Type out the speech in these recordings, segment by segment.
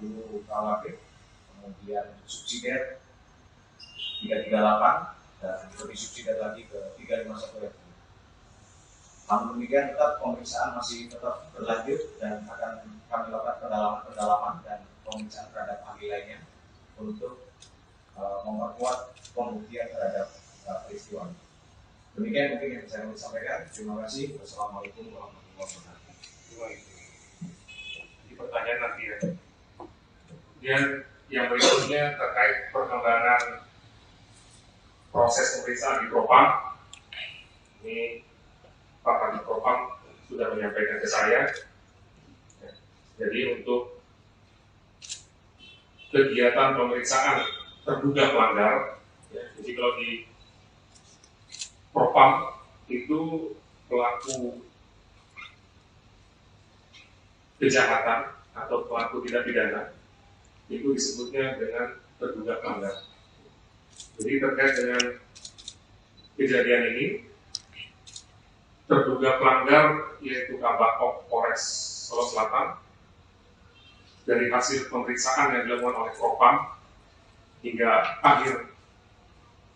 10 KWP, kemudian subsidiar 338 dan lebih subsidiar lagi ke 351 RT. Namun demikian tetap pemeriksaan masih tetap berlanjut dan akan kami lakukan pendalaman dan pemeriksaan terhadap ahli lainnya untuk memperkuat pembuktian terhadap peristiwa. Demikian mungkin yang bisa kami sampaikan. Terima kasih. Wassalamualaikum warahmatullahi wabarakatuh. Di pertanyaan nanti ya. Kemudian yang berikutnya terkait perkembangan proses pemeriksaan di Propam. Ini Pak Kadif Propam sudah menyampaikan ke saya. Jadi untuk kegiatan pemeriksaan terduga pelanggar, ya, jadi kalau di Propam itu pelaku kejahatan atau pelaku tindak pidana itu disebutnya dengan terduga pelanggar. Jadi terkait dengan kejadian ini, terduga pelanggar yaitu Kabak Polres Solo Selatan dari hasil pemeriksaan yang dilakukan oleh Propam hingga akhir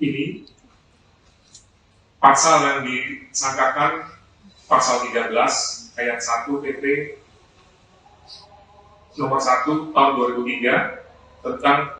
ini, pasal yang disangkakan pasal 13 ayat 1 PP nomor 1 tahun 2003 tentang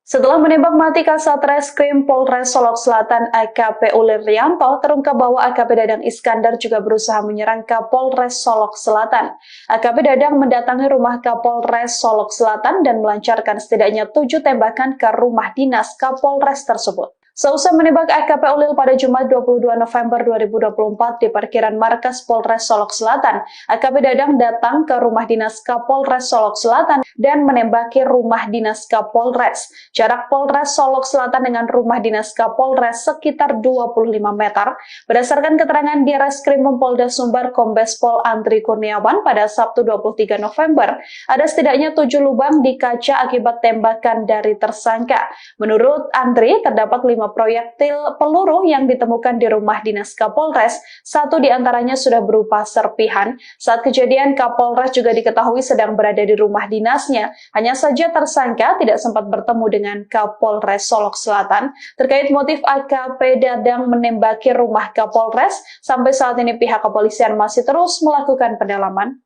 Setelah menembak mati Kasat Reskrim Polres Solok Selatan AKP Ulil Rianto, terungkap bahwa AKP Dadang Iskandar juga berusaha menyerang Kapolres Solok Selatan. AKP Dadang mendatangi rumah Kapolres Solok Selatan dan melancarkan setidaknya 7 tembakan ke rumah dinas Kapolres tersebut. Seusai menembak AKP Ulil pada Jumat 22 November 2024 di parkiran markas Polres Solok Selatan, AKP Dadang datang ke rumah dinas Kapolres Solok Selatan dan menembaki rumah dinas Kapolres. Jarak Polres Solok Selatan dengan rumah dinas Kapolres sekitar 25 meter. Berdasarkan keterangan di Reskrim Polda Sumbar Kombes Pol Andri Kurniawan pada Sabtu 23 November, ada setidaknya 7 lubang di kaca akibat tembakan dari tersangka. Menurut Andri, terdapat 5 proyektil peluru yang ditemukan di rumah dinas Kapolres, 1 diantaranya sudah berupa serpihan. Saat kejadian, Kapolres juga diketahui sedang berada di rumah dinasnya. Hanya saja tersangka tidak sempat bertemu dengan Kapolres Solok Selatan. Terkait motif AKP Dadang menembaki rumah Kapolres, sampai saat ini pihak kepolisian masih terus melakukan pendalaman.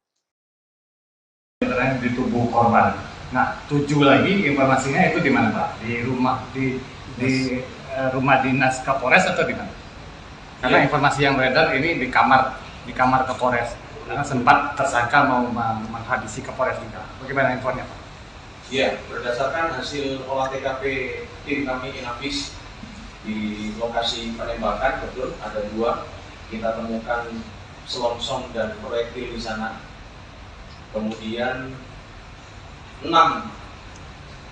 Di tubuh korban. Nah, 7 lagi informasinya itu di mana, Pak? Di rumah dinas Kapolres atau di mana? Karena informasi yang beredar ini di kamar Kapolres. Karena sempat tersangka mau menghabisi Kapolres juga. Bagaimana infonya, Pak? Ya, berdasarkan hasil olah TKP tim kami Inavis di lokasi penembakan, betul ada 2. Kita temukan selongsong dan proyektil di sana. Kemudian 6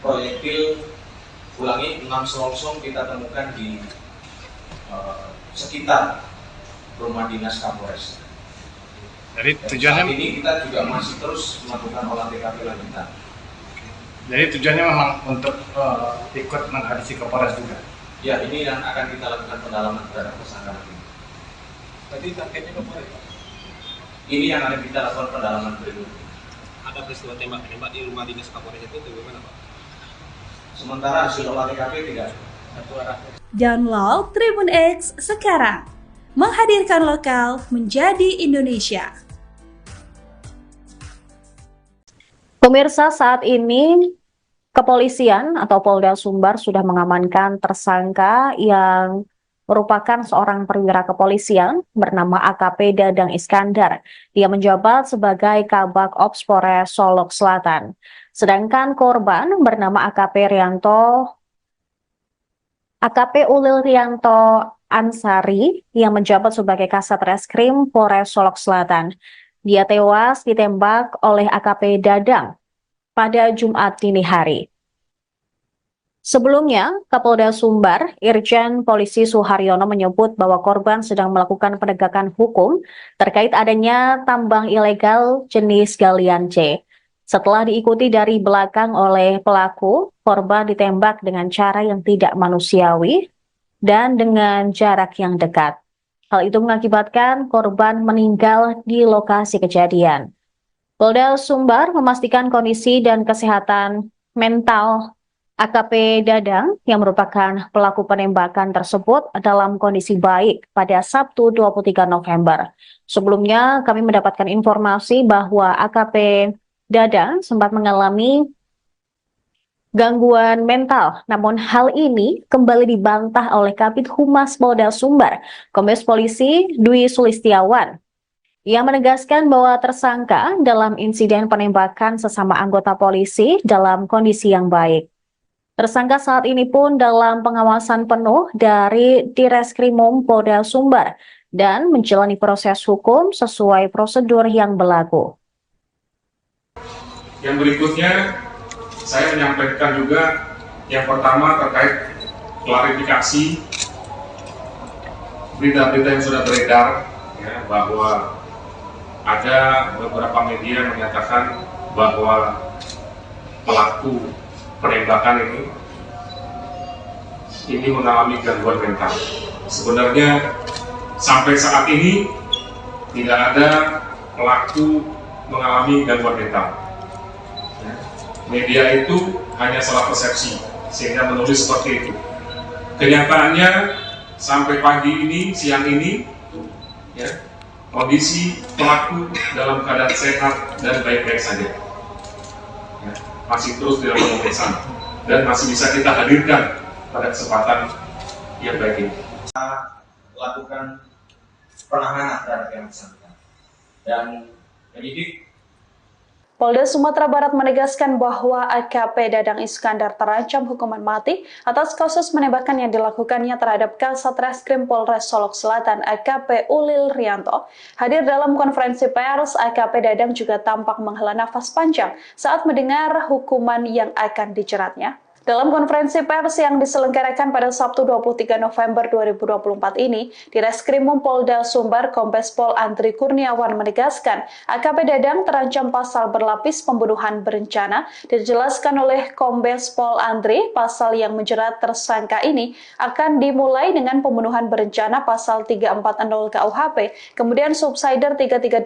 proyektil, 6 selongsong kita temukan di sekitar rumah dinas Kapolres. Jadi tujuannya saat ini kita juga masih terus melakukan olah TKP lanjutan. Jadi tujuannya memang untuk ikut menghabisi Kapolres juga. Ya, ini yang akan kita lakukan pendalaman terhadap tersangka ini. Tadi targetnya Kapolres. Ini yang akan kita lakukan pendalaman berikutnya. Ada peristiwa tembak-menembak di rumah dinas Kapolres itu bagaimana, Pak? Sementara hasil olah TKP tidak Satu arah. Download Tribun X sekarang. Menghadirkan lokal menjadi Indonesia. Pemirsa, saat ini kepolisian atau Polda Sumbar sudah mengamankan tersangka yang merupakan seorang perwira kepolisian bernama AKP Dadang Iskandar. Dia menjabat sebagai Kabak Ops Polres Solok Selatan. Sedangkan korban bernama AKP Ulil Rianto Ansari yang menjabat sebagai Kasat Reskrim Polres Solok Selatan. Dia tewas ditembak oleh AKP Dadang pada Jumat dini hari. Sebelumnya, Kapolda Sumbar, Irjen Polisi Suharyono menyebut bahwa korban sedang melakukan penegakan hukum terkait adanya tambang ilegal jenis galian C. Setelah diikuti dari belakang oleh pelaku, korban ditembak dengan cara yang tidak manusiawi dan dengan jarak yang dekat. Hal itu mengakibatkan korban meninggal di lokasi kejadian. Polda Sumbar memastikan kondisi dan kesehatan mental AKP Dadang yang merupakan pelaku penembakan tersebut dalam kondisi baik pada Sabtu 23 November. Sebelumnya kami mendapatkan informasi bahwa AKP Dadang sempat mengalami gangguan mental, namun hal ini kembali dibantah oleh Kabid Humas Polda Sumbar, Kombes Polisi Dwi Sulistiawan, yang menegaskan bahwa tersangka dalam insiden penembakan sesama anggota polisi dalam kondisi yang baik. Tersangka saat ini pun dalam pengawasan penuh dari Direskrimum Polda Sumbar dan menjalani proses hukum sesuai prosedur yang berlaku. Yang berikutnya, saya menyampaikan juga yang pertama terkait klarifikasi berita-berita yang sudah beredar, ya, bahwa ada beberapa media yang menyatakan bahwa pelaku penembakan ini mengalami gangguan mental. Sebenarnya sampai saat ini tidak ada pelaku mengalami gangguan mental. Media itu hanya salah persepsi sehingga menulis seperti itu. Kenyataannya sampai pagi ini, siang ini, ya, kondisi pelaku dalam keadaan sehat dan baik-baik saja. Ya, masih terus dilakukan pemeriksaan dan masih bisa kita hadirkan pada kesempatan yang baik ini. Kita lakukan penahanan terhadap yang bersangkutan dan penyidik Polda Sumatera Barat menegaskan bahwa AKP Dadang Iskandar terancam hukuman mati atas kasus penembakan yang dilakukannya terhadap Kasat Reskrim Polres Solok Selatan AKP Ulil Rianto. Hadir dalam konferensi pers, AKP Dadang juga tampak menghela nafas panjang saat mendengar hukuman yang akan dijeratnya. Dalam konferensi pers yang diselenggarakan pada Sabtu 23 November 2024 ini, Direskrimum Polda Sumbar Kombes Pol Andri Kurniawan menegaskan AKP Dadang terancam pasal berlapis pembunuhan berencana. Dijelaskan oleh Kombes Pol Andri, pasal yang menjerat tersangka ini akan dimulai dengan pembunuhan berencana pasal 340 KUHP, kemudian subsider 338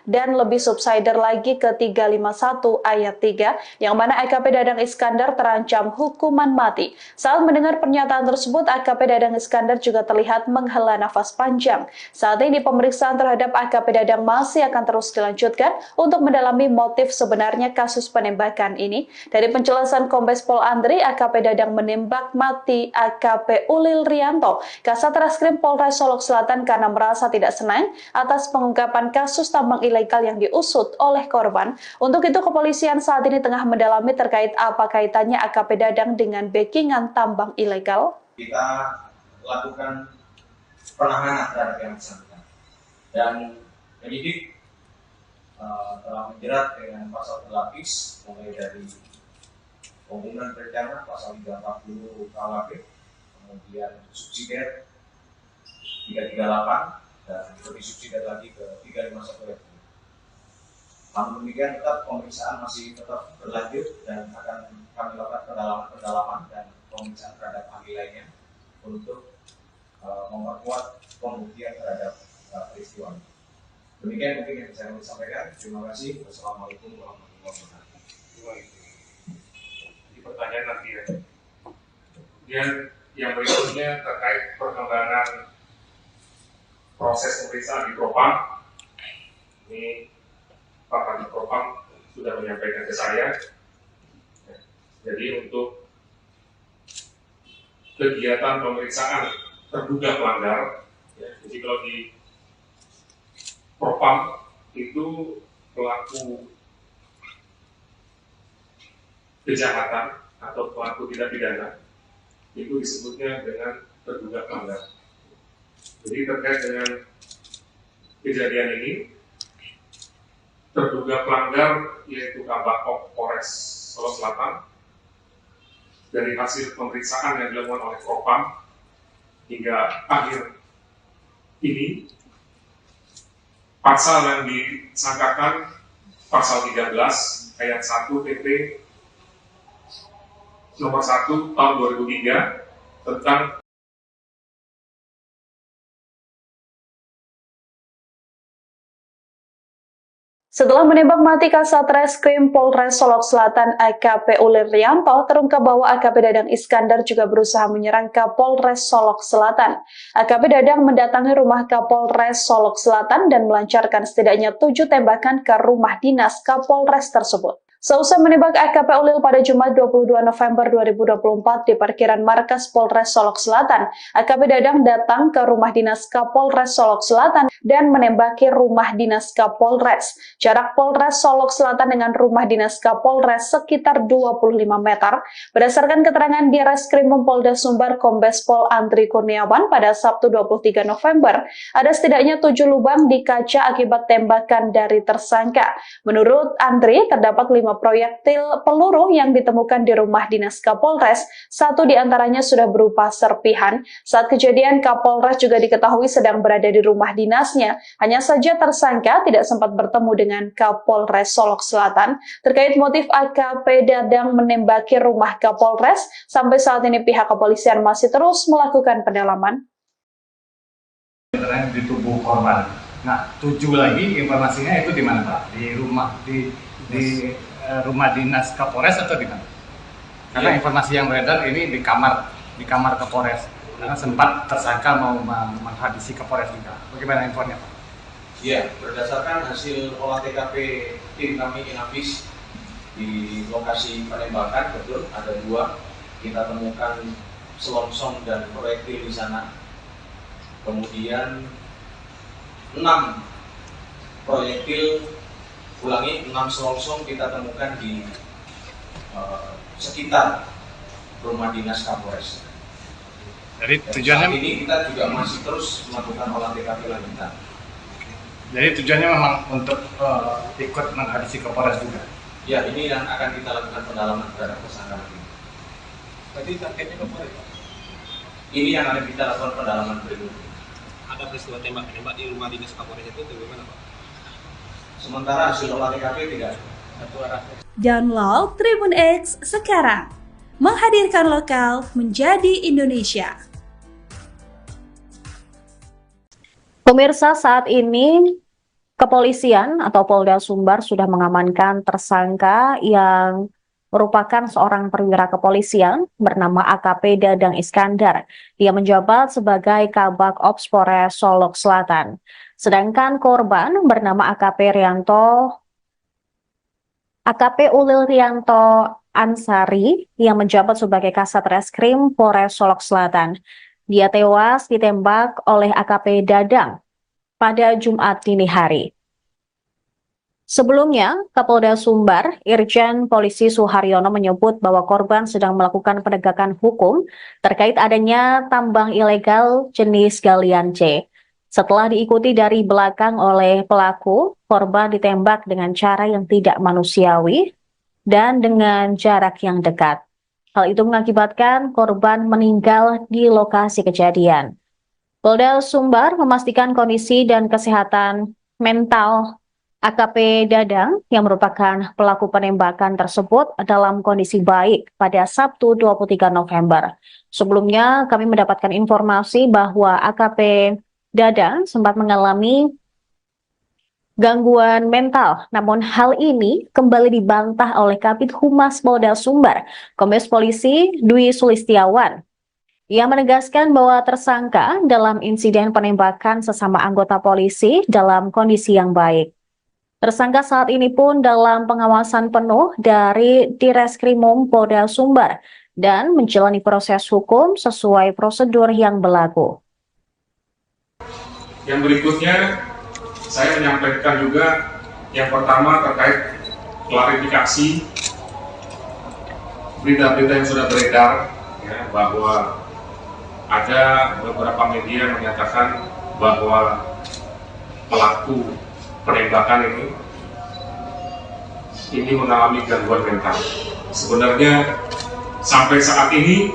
dan lebih subsider lagi ke 351 ayat 3, yang mana AKP Dadang Iskandar terancam hukuman mati. Saat mendengar pernyataan tersebut, AKP Dadang Iskandar juga terlihat menghela nafas panjang. Saat ini pemeriksaan terhadap AKP Dadang masih akan terus dilanjutkan untuk mendalami motif sebenarnya kasus penembakan ini. Dari penjelasan Kombes Pol Andri, AKP Dadang menembak mati AKP Ulil Rianto, Kasat Reskrim Polres Solok Selatan, karena merasa tidak senang atas pengungkapan kasus tambang ilegal yang diusut oleh korban. Untuk itu, kepolisian saat ini tengah mendalami terkait apa kaitannya AKP Dadang dengan backingan tambang ilegal. kita lakukan penahanan terhadap yang bersangkutan dan penyidik telah menjerat dengan pasal berlapis mulai dari pembunuhan berencana pasal 340 KUHP, kemudian subsidiar 338 dan lebih subsidiar lagi ke 351 ayat 3. Namun demikian tetap pemeriksaan masih tetap berlanjut dan akan kami lakukan pendalaman dan pemeriksaan terhadap ahli lainnya untuk memperkuat pembuktian terhadap peristiwa. Demikian mungkin yang saya mau sampaikan. Terima kasih. Wassalamualaikum warahmatullahi wabarakatuh. Di pertanyaan nanti ya. Kemudian yang berikutnya terkait perkembangan proses pemeriksaan di Propam. Ini Pak Kadif Propam sudah menyampaikan ke saya. Jadi untuk kegiatan pemeriksaan terduga pelanggar, ya, jadi kalau di Propam itu pelaku kejahatan atau pelaku tindak pidana itu disebutnya dengan terduga pelanggar. Jadi terkait dengan kejadian ini, terduga pelanggar yaitu Kabak Polres Solok Selatan, dari hasil pemeriksaan yang dilakukan oleh Propam hingga akhir ini, pasal yang disangkakan pasal 13 ayat 1 PP nomor 1 tahun 2003 tentang Setelah menembak mati Kasat Reskrim Polres Solok Selatan AKP Uliryanto, terungkap bahwa AKP Dadang Iskandar juga berusaha menyerang Kapolres Solok Selatan. AKP Dadang mendatangi rumah Kapolres Solok Selatan dan melancarkan setidaknya 7 tembakan ke rumah dinas Kapolres tersebut. Seusai menembak AKP Ulil pada Jumat 22 November 2024 di parkiran markas Polres Solok Selatan, AKP Dadang datang ke rumah dinas Kapolres Solok Selatan dan menembaki rumah dinas Kapolres. Jarak Polres Solok Selatan dengan rumah dinas Kapolres sekitar 25 meter. Berdasarkan keterangan di Reskrimum Polda Sumbar Kombes Pol Andri Kurniawan pada Sabtu 23 November, ada setidaknya 7 lubang di kaca akibat tembakan dari tersangka. Menurut Andri, terdapat 5 proyektil peluru yang ditemukan di rumah dinas Kapolres. 1 diantaranya sudah berupa serpihan. Saat kejadian, Kapolres juga diketahui sedang berada di rumah dinasnya. Hanya saja tersangka tidak sempat bertemu dengan Kapolres Solok Selatan. Terkait motif AKP Dadang menembaki rumah Kapolres, sampai saat ini pihak kepolisian masih terus melakukan pendalaman. Di tubuh korban. Nah, 7 lagi informasinya itu di mana, Pak? Di rumah dinas Kapolres atau di mana? Karena informasi yang beredar ini di kamar Kapolres. Karena sempat tersangka mau menghabisi Kapolres juga. Bagaimana infonya, Pak? Ya, berdasarkan hasil olah TKP tim kami Inafis di lokasi penembakan, betul ada 2. Kita temukan selongsong dan proyektil di sana. Kemudian 6 proyektil, 6 selongsong kita temukan di sekitar rumah dinas Kapolres. Jadi tujuannya saat ini kita juga masih terus melakukan olah TKP lanjutan. Jadi tujuannya memang untuk ikut menghabisi Kapolres juga. Ya, ini yang akan kita lakukan pendalaman terhadap tersangka ini. Tadi targetnya Kapolres. Ini yang akan kita lakukan pendalaman berikutnya. Ada peristiwa tembak di rumah dinas Kapolres itu bagaimana, Pak? Sementara hasil olah TKP tidak Satu arah. Download Tribun X sekarang. Menghadirkan lokal menjadi Indonesia. Pemirsa, saat ini kepolisian atau Polda Sumbar sudah mengamankan tersangka yang merupakan seorang perwira kepolisian bernama AKP Dadang Iskandar. Ia menjabat sebagai Kabak Ops Polres Solok Selatan. Sedangkan korban bernama AKP Ulil Rianto Ansari yang menjabat sebagai Kasat Reskrim Polres Solok Selatan. Dia tewas ditembak oleh AKP Dadang pada Jumat dini hari. Sebelumnya, Kapolda Sumbar, Irjen Polisi Suharyono menyebut bahwa korban sedang melakukan penegakan hukum terkait adanya tambang ilegal jenis galian C. Setelah diikuti dari belakang oleh pelaku, korban ditembak dengan cara yang tidak manusiawi dan dengan jarak yang dekat. Hal itu mengakibatkan korban meninggal di lokasi kejadian. Polda Sumbar memastikan kondisi dan kesehatan mental AKP Dadang yang merupakan pelaku penembakan tersebut dalam kondisi baik pada Sabtu 23 November. Sebelumnya kami mendapatkan informasi bahwa AKP Dadang sempat mengalami gangguan mental. Namun hal ini kembali dibantah oleh Kabid Humas Polda Sumbar, Kombes Polisi Dwi Sulistiawan. Ia menegaskan bahwa tersangka dalam insiden penembakan sesama anggota polisi dalam kondisi yang baik. Tersangka saat ini pun dalam pengawasan penuh dari Direskrimum Polda Sumbar dan menjalani proses hukum sesuai prosedur yang berlaku. Yang berikutnya, saya menyampaikan juga yang pertama terkait klarifikasi berita-berita yang sudah beredar, ya, bahwa ada beberapa media yang menyatakan bahwa pelaku penembakan ini mengalami gangguan mental. Sebenarnya sampai saat ini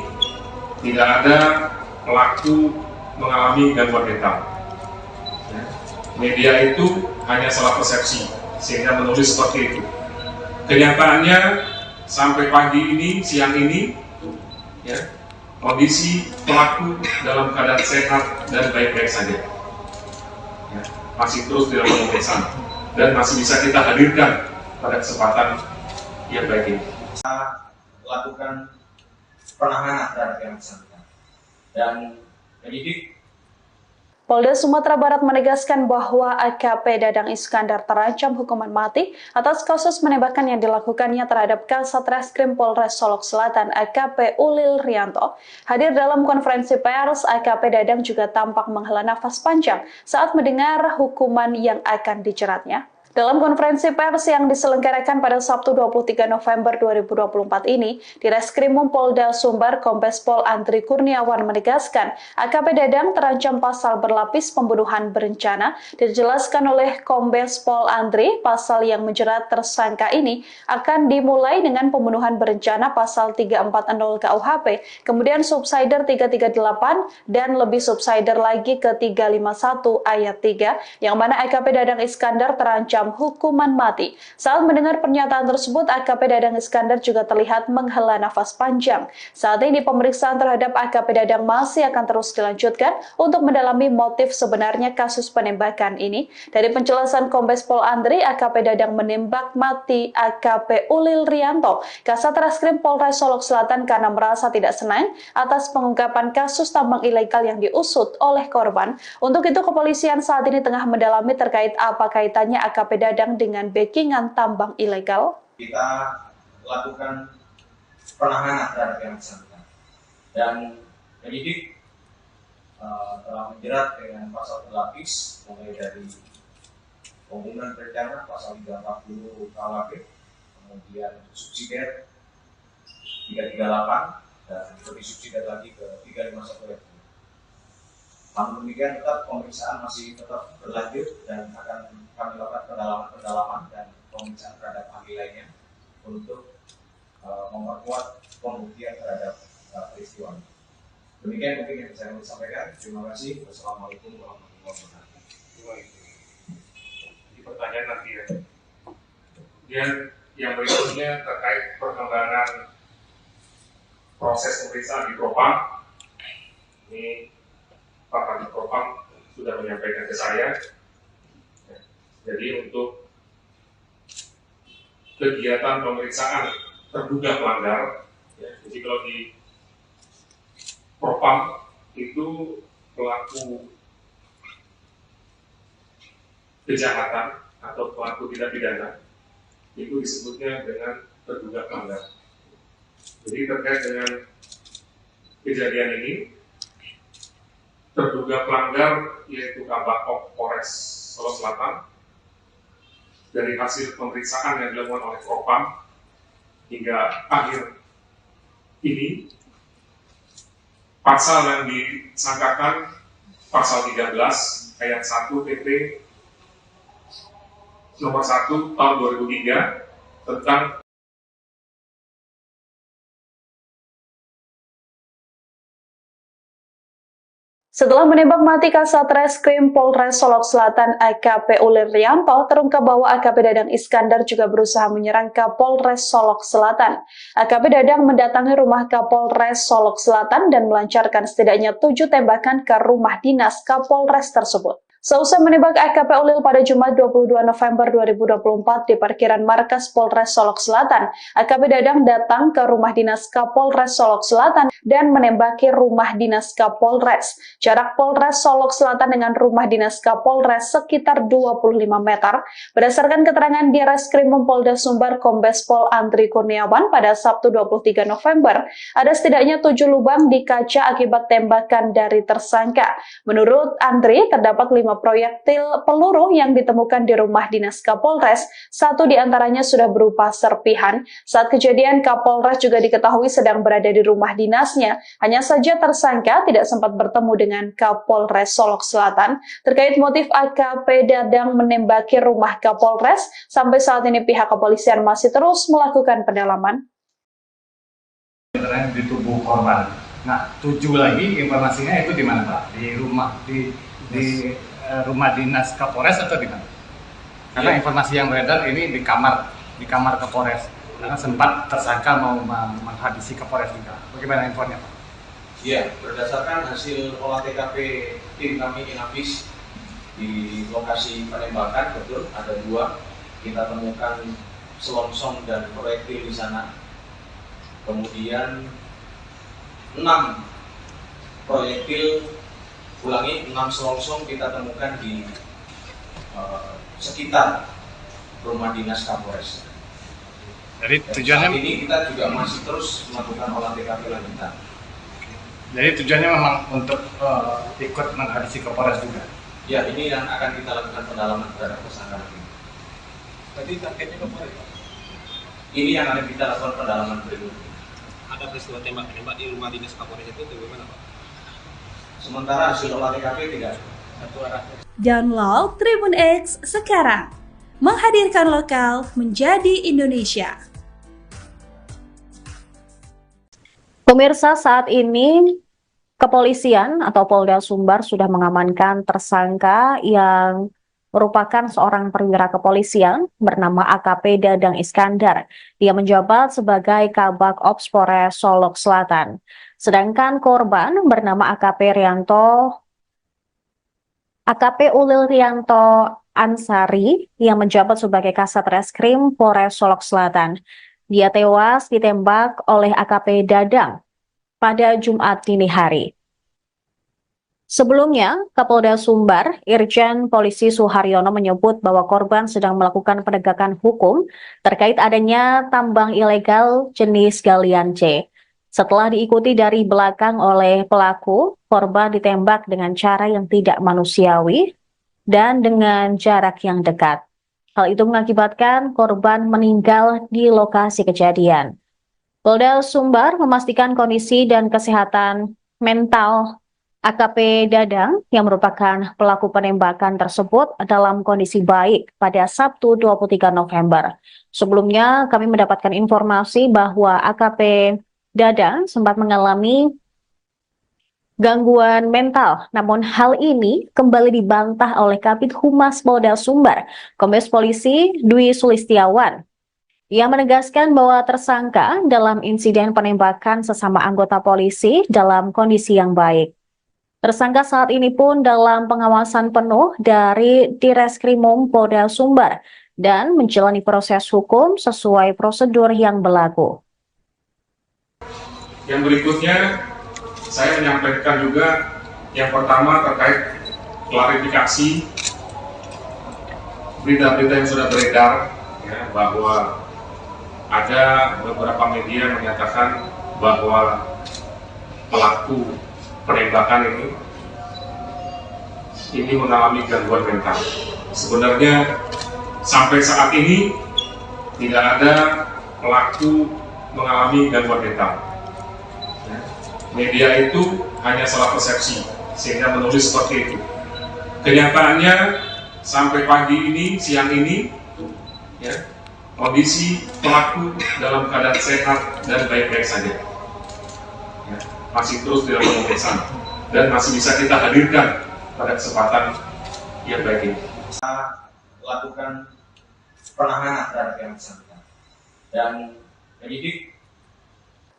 tidak ada pelaku mengalami gangguan mental. Media itu hanya salah persepsi sehingga menulis seperti itu. Kenyataannya sampai pagi ini, siang ini, ya, kondisi pelaku dalam keadaan sehat dan baik-baik saja. Ya, masih terus dilakukan pemeriksaan. dan masih bisa kita hadirkan pada kesempatan yang baik ini. Kita lakukan penahanan terhadap yang bersangkutan dan penyidik Polda Sumatera Barat menegaskan bahwa AKP Dadang Iskandar terancam hukuman mati atas kasus penembakan yang dilakukannya terhadap Kasat Reskrim Polres Solok Selatan AKP Ulil Rianto. Hadir dalam konferensi pers, AKP Dadang juga tampak menghela nafas panjang saat mendengar hukuman yang akan dijeratnya. Dalam konferensi pers yang diselenggarakan pada Sabtu 23 November 2024 ini, di Reskrimum Polda Sumbar, Kombes Pol Andri Kurniawan menegaskan AKP Dadang terancam pasal berlapis pembunuhan berencana. Dijelaskan oleh Kombes Pol Andri, pasal yang menjerat tersangka ini akan dimulai dengan pembunuhan berencana pasal 340 KUHP, kemudian subsider 338 dan lebih subsider lagi ke 351 ayat 3, yang mana AKP Dadang Iskandar terancam hukuman mati. Saat mendengar pernyataan tersebut, AKP Dadang Iskandar juga terlihat menghela nafas panjang. Saat ini pemeriksaan terhadap AKP Dadang masih akan terus dilanjutkan untuk mendalami motif sebenarnya kasus penembakan ini. Dari penjelasan Kombes Pol Andri, AKP Dadang menembak mati AKP Ulil Rianto, Kasat Reskrim Polres Solok Selatan, karena merasa tidak senang atas pengungkapan kasus tambang ilegal yang diusut oleh korban. Untuk itu, kepolisian saat ini tengah mendalami terkait apa kaitannya AKP Dadang dengan backingan tambang ilegal. kita lakukan penahanan terhadap yang bersangkutan dan penyidik telah menjerat dengan pasal berlapis mulai dari pembunuhan berencana pasal 340 KUHP, kemudian subsidiar 338 dan lebih subsidiar lagi ke 351 ayat 3. Namun demikian tetap pemeriksaan masih tetap berlanjut dan akan kami lakukan pendalaman dan pemeriksaan terhadap ahli lainnya untuk memperkuat pembuktian terhadap peristiwa ini. Demikian mungkin yang saya mau sampaikan. Terima kasih. Wassalamualaikum warahmatullahi wabarakatuh. Di pertanyaan nanti ya. Kemudian yang berikutnya terkait perkembangan proses pemeriksaan di Propam. Ini Pak Kadif Propam sudah menyampaikan ke saya. Jadi untuk kegiatan pemeriksaan terduga pelanggar, ya, jadi kalau di Propam itu pelaku kejahatan atau pelaku tindak pidana itu disebutnya dengan terduga pelanggar. Jadi terkait dengan kejadian ini, terduga pelanggar yaitu Kabak Polres Solok Selatan, dari hasil pemeriksaan yang dilakukan oleh Propam hingga akhir ini, pasal yang disangkakan pasal 13 ayat 1 PP nomor 1 tahun 2003 tentang Setelah menembak mati Kasat Reskrim Polres Solok Selatan AKP Ulil Rianto, terungkap bahwa AKP Dadang Iskandar juga berusaha menyerang Kapolres Solok Selatan. AKP Dadang mendatangi rumah Kapolres Solok Selatan dan melancarkan setidaknya 7 tembakan ke rumah dinas Kapolres tersebut. Seusai menembak AKP Ulil pada Jumat 22 November 2024 di parkiran markas Polres Solok Selatan, AKP Dadang datang ke rumah dinas Kapolres Solok Selatan dan menembaki rumah dinas Kapolres. Jarak Polres Solok Selatan dengan rumah dinas Kapolres sekitar 25 meter. Berdasarkan keterangan di Reskrimum Polda Sumbar, Kombes Pol Andri Kurniawan pada Sabtu 23 November, ada setidaknya 7 lubang di kaca akibat tembakan dari tersangka. Menurut Andri, terdapat 5 proyektil peluru yang ditemukan di rumah dinas Kapolres. 1 diantaranya sudah berupa serpihan. Saat kejadian, Kapolres juga diketahui sedang berada di rumah dinasnya. Hanya saja tersangka tidak sempat bertemu dengan Kapolres Solok Selatan. Terkait motif AKP Dadang menembaki rumah Kapolres, sampai saat ini pihak kepolisian masih terus melakukan pendalaman. Di tubuh korban. Nah, 7 lagi informasinya itu di mana, Pak? Di rumah dinas Kapolres atau di mana? Karena informasi yang beredar ini di kamar Kapolres. Karena sempat tersangka mau menghabisi Kapolres juga. Bagaimana infonya, Pak? Iya, berdasarkan hasil olah TKP tim kami Inafis Di lokasi penembakan betul ada 2, kita temukan selongsong dan proyektil di sana. Kemudian 6 proyektil, 6 selongsong kita temukan di sekitar rumah dinas Kapolres. Jadi tujuannya saat ini kita juga masih terus melakukan olah TKP lanjutan. Jadi tujuannya memang untuk ikut menghabisi Kapolres juga. Ya, ini yang akan kita lakukan pendalaman terhadap tersangka ini. Tadi targetnya kemarin Pak. Ini yang akan kita lakukan pendalaman berikutnya. Ada peristiwa tembak-menembak di rumah dinas Kapolres itu bagaimana Pak? Sementara hasil olah TKP tidak Satu arah. Download Tribun X sekarang. Menghadirkan lokal menjadi Indonesia. Pemirsa, saat ini kepolisian atau Polda Sumbar sudah mengamankan tersangka yang merupakan seorang perwira kepolisian bernama AKP Dadang Iskandar. Dia menjabat sebagai Kabak Ops Polres Solok Selatan. Sedangkan korban bernama AKP Ulil Rianto Ansari yang menjabat sebagai Kasat Reskrim Polres Solok Selatan. Dia tewas ditembak oleh AKP Dadang pada Jumat dini hari. Sebelumnya, Kapolda Sumbar, Irjen Polisi Suharyono menyebut bahwa korban sedang melakukan penegakan hukum terkait adanya tambang ilegal jenis galian C. Setelah diikuti dari belakang oleh pelaku, korban ditembak dengan cara yang tidak manusiawi dan dengan jarak yang dekat. Hal itu mengakibatkan korban meninggal di lokasi kejadian. Polda Sumbar memastikan kondisi dan kesehatan mental AKP Dadang yang merupakan pelaku penembakan tersebut dalam kondisi baik pada Sabtu 23 November. Sebelumnya kami mendapatkan informasi bahwa AKP Dadang sempat mengalami gangguan mental, namun hal ini kembali dibantah oleh Kabid Humas Polda Sumbar, Kombes Polisi Dwi Sulistiawan. Ia menegaskan bahwa tersangka dalam insiden penembakan sesama anggota polisi dalam kondisi yang baik. Tersangka saat ini pun dalam pengawasan penuh dari Direskrimum Polda Sumbar dan menjalani proses hukum sesuai prosedur yang berlaku. Yang berikutnya, saya menyampaikan juga yang pertama terkait klarifikasi berita-berita yang sudah beredar, ya, bahwa ada beberapa media menyatakan bahwa pelaku penembakan ini mengalami gangguan mental. Sebenarnya sampai saat ini tidak ada pelaku mengalami gangguan mental. Media itu hanya salah persepsi sehingga menulis seperti itu. Kenyataannya sampai pagi ini, siang ini, ya, kondisi pelaku dalam keadaan sehat dan baik-baik saja. Ya, masih terus dilakukan pemeriksaan dan masih bisa kita hadirkan pada kesempatan yang baik ini. Kita lakukan penahanan terhadap yang bersangkutan dan penyidik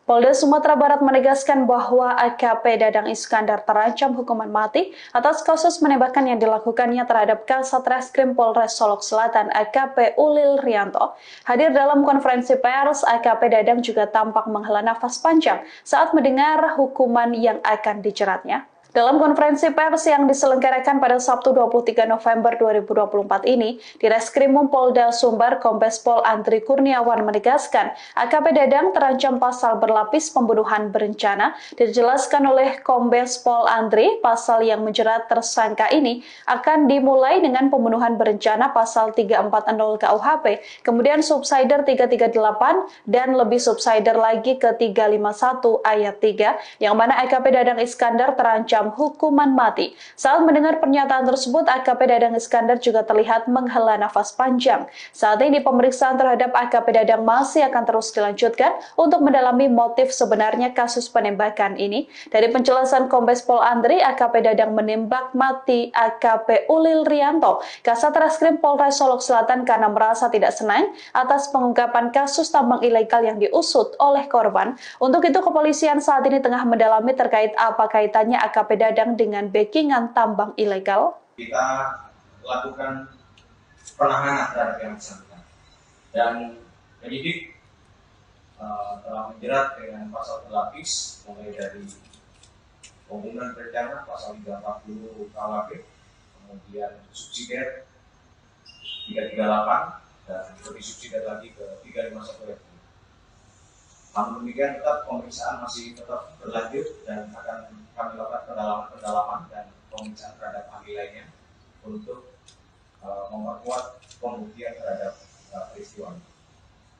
Polda Sumatera Barat menegaskan bahwa AKP Dadang Iskandar terancam hukuman mati atas kasus penembakan yang dilakukannya terhadap Kasat Reskrim Polres Solok Selatan AKP Ulil Rianto. Hadir dalam konferensi pers, AKP Dadang juga tampak menghela nafas panjang saat mendengar hukuman yang akan dijeratnya. Dalam konferensi pers yang diselenggarakan pada Sabtu 23 November 2024 ini, Direskrimum Polda Sumbar Kombes Pol Andri Kurniawan menegaskan AKP Dadang terancam pasal berlapis pembunuhan berencana. Dijelaskan oleh Kombes Pol Andri, pasal yang menjerat tersangka ini akan dimulai dengan pembunuhan berencana pasal 340 KUHP, kemudian subsider 338 dan lebih subsider lagi ke 351 ayat 3, yang mana AKP Dadang Iskandar terancam hukuman mati. Saat mendengar pernyataan tersebut, AKP Dadang Iskandar juga terlihat menghela nafas panjang. Saat ini pemeriksaan terhadap AKP Dadang masih akan terus dilanjutkan untuk mendalami motif sebenarnya kasus penembakan ini. Dari penjelasan Kombes Pol Andri, AKP Dadang menembak mati AKP Ulil Rianto, Kasat Reskrim Polres Solok Selatan, karena merasa tidak senang atas pengungkapan kasus tambang ilegal yang diusut oleh korban. Untuk itu, kepolisian saat ini tengah mendalami terkait apa kaitannya AKP Dadang dengan backingan tambang ilegal. kita lakukan penahanan terhadap yang bersangkutan dan penyidik telah menjerat dengan pasal berlapis mulai dari pembunuhan berencana pasal 340 KUHP, kemudian subsidiar 338 dan lebih subsidiar lagi ke 351 RT. Namun demikian tetap pemeriksaan masih tetap berlanjut dan akan kami lakukan pendalaman dan pemeriksaan terhadap ahli lainnya untuk memperkuat pembuktian terhadap peristiwa ini.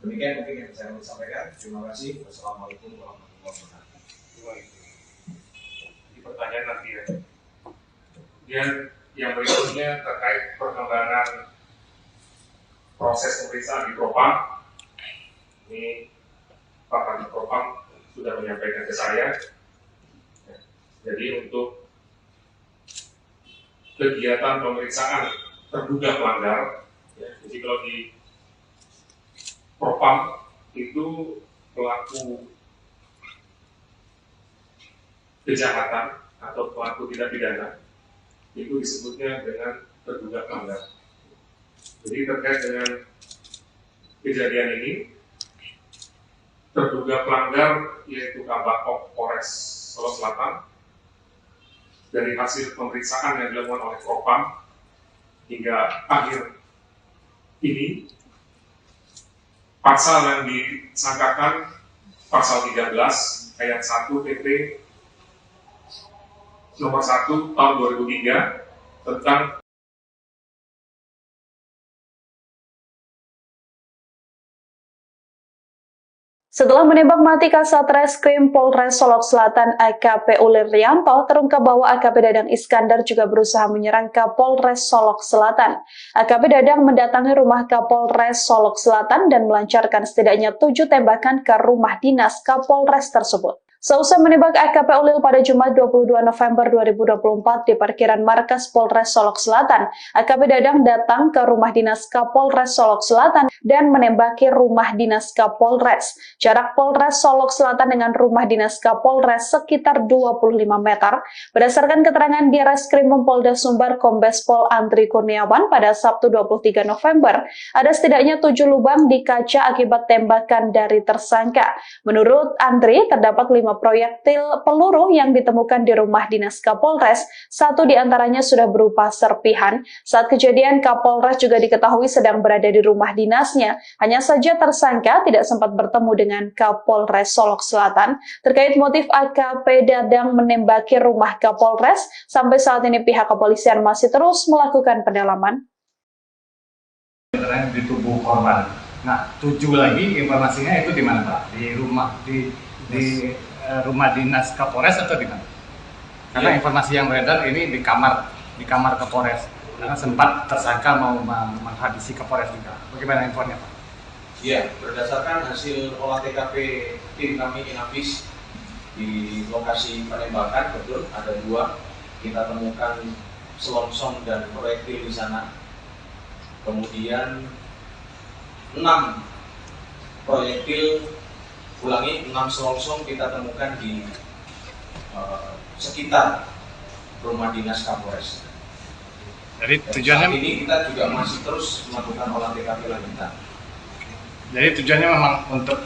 Demikian mungkin yang bisa kami sampaikan. Terima kasih. Wassalamualaikum warahmatullahi wabarakatuh. Di pertanyaan nanti ya. Kemudian yang berikutnya terkait perkembangan proses pemeriksaan di Propam. Ini Pak Kanit Propam sudah menyampaikan ke saya. Jadi untuk kegiatan pemeriksaan terduga pelanggar, ya, jadi kalau di Propam itu pelaku kejahatan atau pelaku tindak pidana itu disebutnya dengan terduga pelanggar. Jadi terkait dengan kejadian ini, terduga pelanggar yaitu Kabak Polres Solo Selatan dari hasil pemeriksaan yang dilakukan oleh Propam hingga akhir ini, pasal yang disangkakan pasal 13 ayat 1 PP nomor 1 tahun 2003 tentang Setelah menembak mati Kasat Reskrim Polres Solok Selatan AKP Uliryanto, terungkap bahwa AKP Dadang Iskandar juga berusaha menyerang Kapolres Solok Selatan. AKP Dadang mendatangi rumah Kapolres Solok Selatan dan melancarkan setidaknya 7 tembakan ke rumah dinas Kapolres tersebut. Seusai menembak AKP Ulil pada Jumat 22 November 2024 di parkiran markas Polres Solok Selatan, AKP Dadang datang ke rumah dinas Kapolres Solok Selatan dan menembaki rumah dinas Kapolres. Jarak Polres Solok Selatan dengan rumah dinas Kapolres sekitar 25 meter. Berdasarkan keterangan di Reskrim Polda Sumbar Kombes Pol Andri Kurniawan pada Sabtu 23 November, ada setidaknya 7 lubang di kaca akibat tembakan dari tersangka. Menurut Andri, terdapat 5 proyektil peluru yang ditemukan di rumah dinas Kapolres, 1 diantaranya sudah berupa serpihan. Saat kejadian, Kapolres juga diketahui sedang berada di rumah dinasnya. Hanya saja tersangka tidak sempat bertemu dengan Kapolres Solok Selatan. Terkait motif AKP Dadang menembaki rumah Kapolres, sampai saat ini pihak kepolisian masih terus melakukan pendalaman. Di tubuh korban. Nah, 7 lagi informasinya itu di mana, Pak? Di rumah dinas Kapolres atau di mana? Karena informasi yang beredar ini di kamar Kapolres. Karena sempat tersangka mau menghabisi Kapolres juga. Bagaimana infonya, Pak? Iya, berdasarkan hasil olah TKP tim kami Inafis di lokasi penembakan, betul ada 2. Kita temukan selongsong dan proyektil di sana. Kemudian 6 proyektil, 6 selongsong kita temukan di sekitar rumah dinas Kapolres. Jadi tujuannya saat ini kita juga masih terus melakukan olah TKP lanjutan. Jadi tujuannya memang untuk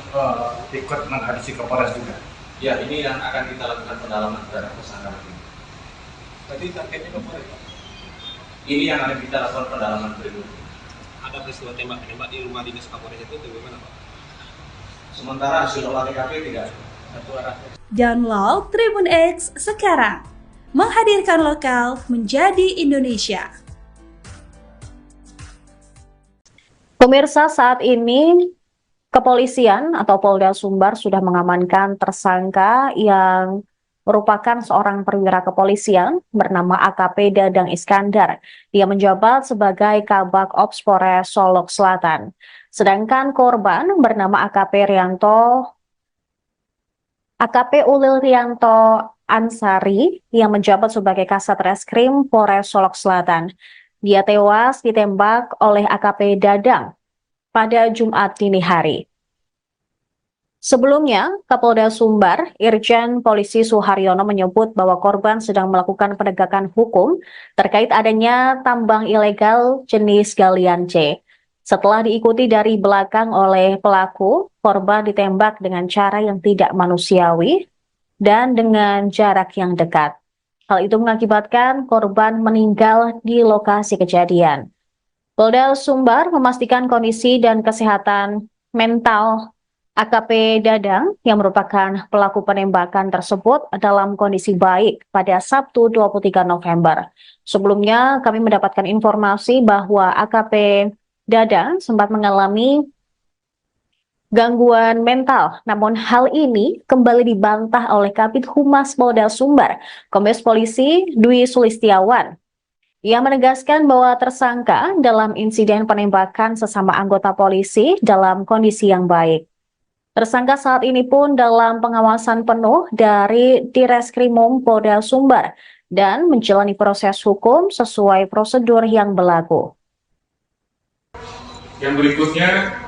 ikut menghabisi Kapolres juga. Ya, ini yang akan kita lakukan pendalaman terhadap tersangka ini. Tadi targetnya Kapolres. Ini yang akan kita lakukan pendalaman berikutnya. Ada peristiwa tembak-menembak di rumah dinas Kapolres itu bagaimana, Pak? Sementara hasil olah TKP tidak Satu arah. Download Tribun X sekarang. Menghadirkan lokal menjadi Indonesia. Pemirsa, saat ini kepolisian atau Polda Sumbar sudah mengamankan tersangka yang merupakan seorang perwira kepolisian bernama AKP Dadang Iskandar. Dia menjabat sebagai Kabak Ops Polres Solok Selatan. Sedangkan korban bernama AKP Ulil Rianto Ansari yang menjabat sebagai Kasat Reskrim Polres Solok Selatan. Dia tewas ditembak oleh AKP Dadang pada Jumat dini hari. Sebelumnya, Kapolda Sumbar, Irjen Polisi Suharyono menyebut bahwa korban sedang melakukan penegakan hukum terkait adanya tambang ilegal jenis galian C. Setelah diikuti dari belakang oleh pelaku, korban ditembak dengan cara yang tidak manusiawi dan dengan jarak yang dekat. Hal itu mengakibatkan korban meninggal di lokasi kejadian. Polda Sumbar memastikan kondisi dan kesehatan mental AKP Dadang yang merupakan pelaku penembakan tersebut dalam kondisi baik pada Sabtu 23 November. Sebelumnya kami mendapatkan informasi bahwa AKP Dadang sempat mengalami gangguan mental, namun hal ini kembali dibantah oleh Kabid Humas Polda Sumbar, Kombes Polisi Dwi Sulistiawan. Ia menegaskan bahwa tersangka dalam insiden penembakan sesama anggota polisi dalam kondisi yang baik. Tersangka saat ini pun dalam pengawasan penuh dari Direskrimum Polda Sumbar dan menjalani proses hukum sesuai prosedur yang berlaku. Yang berikutnya,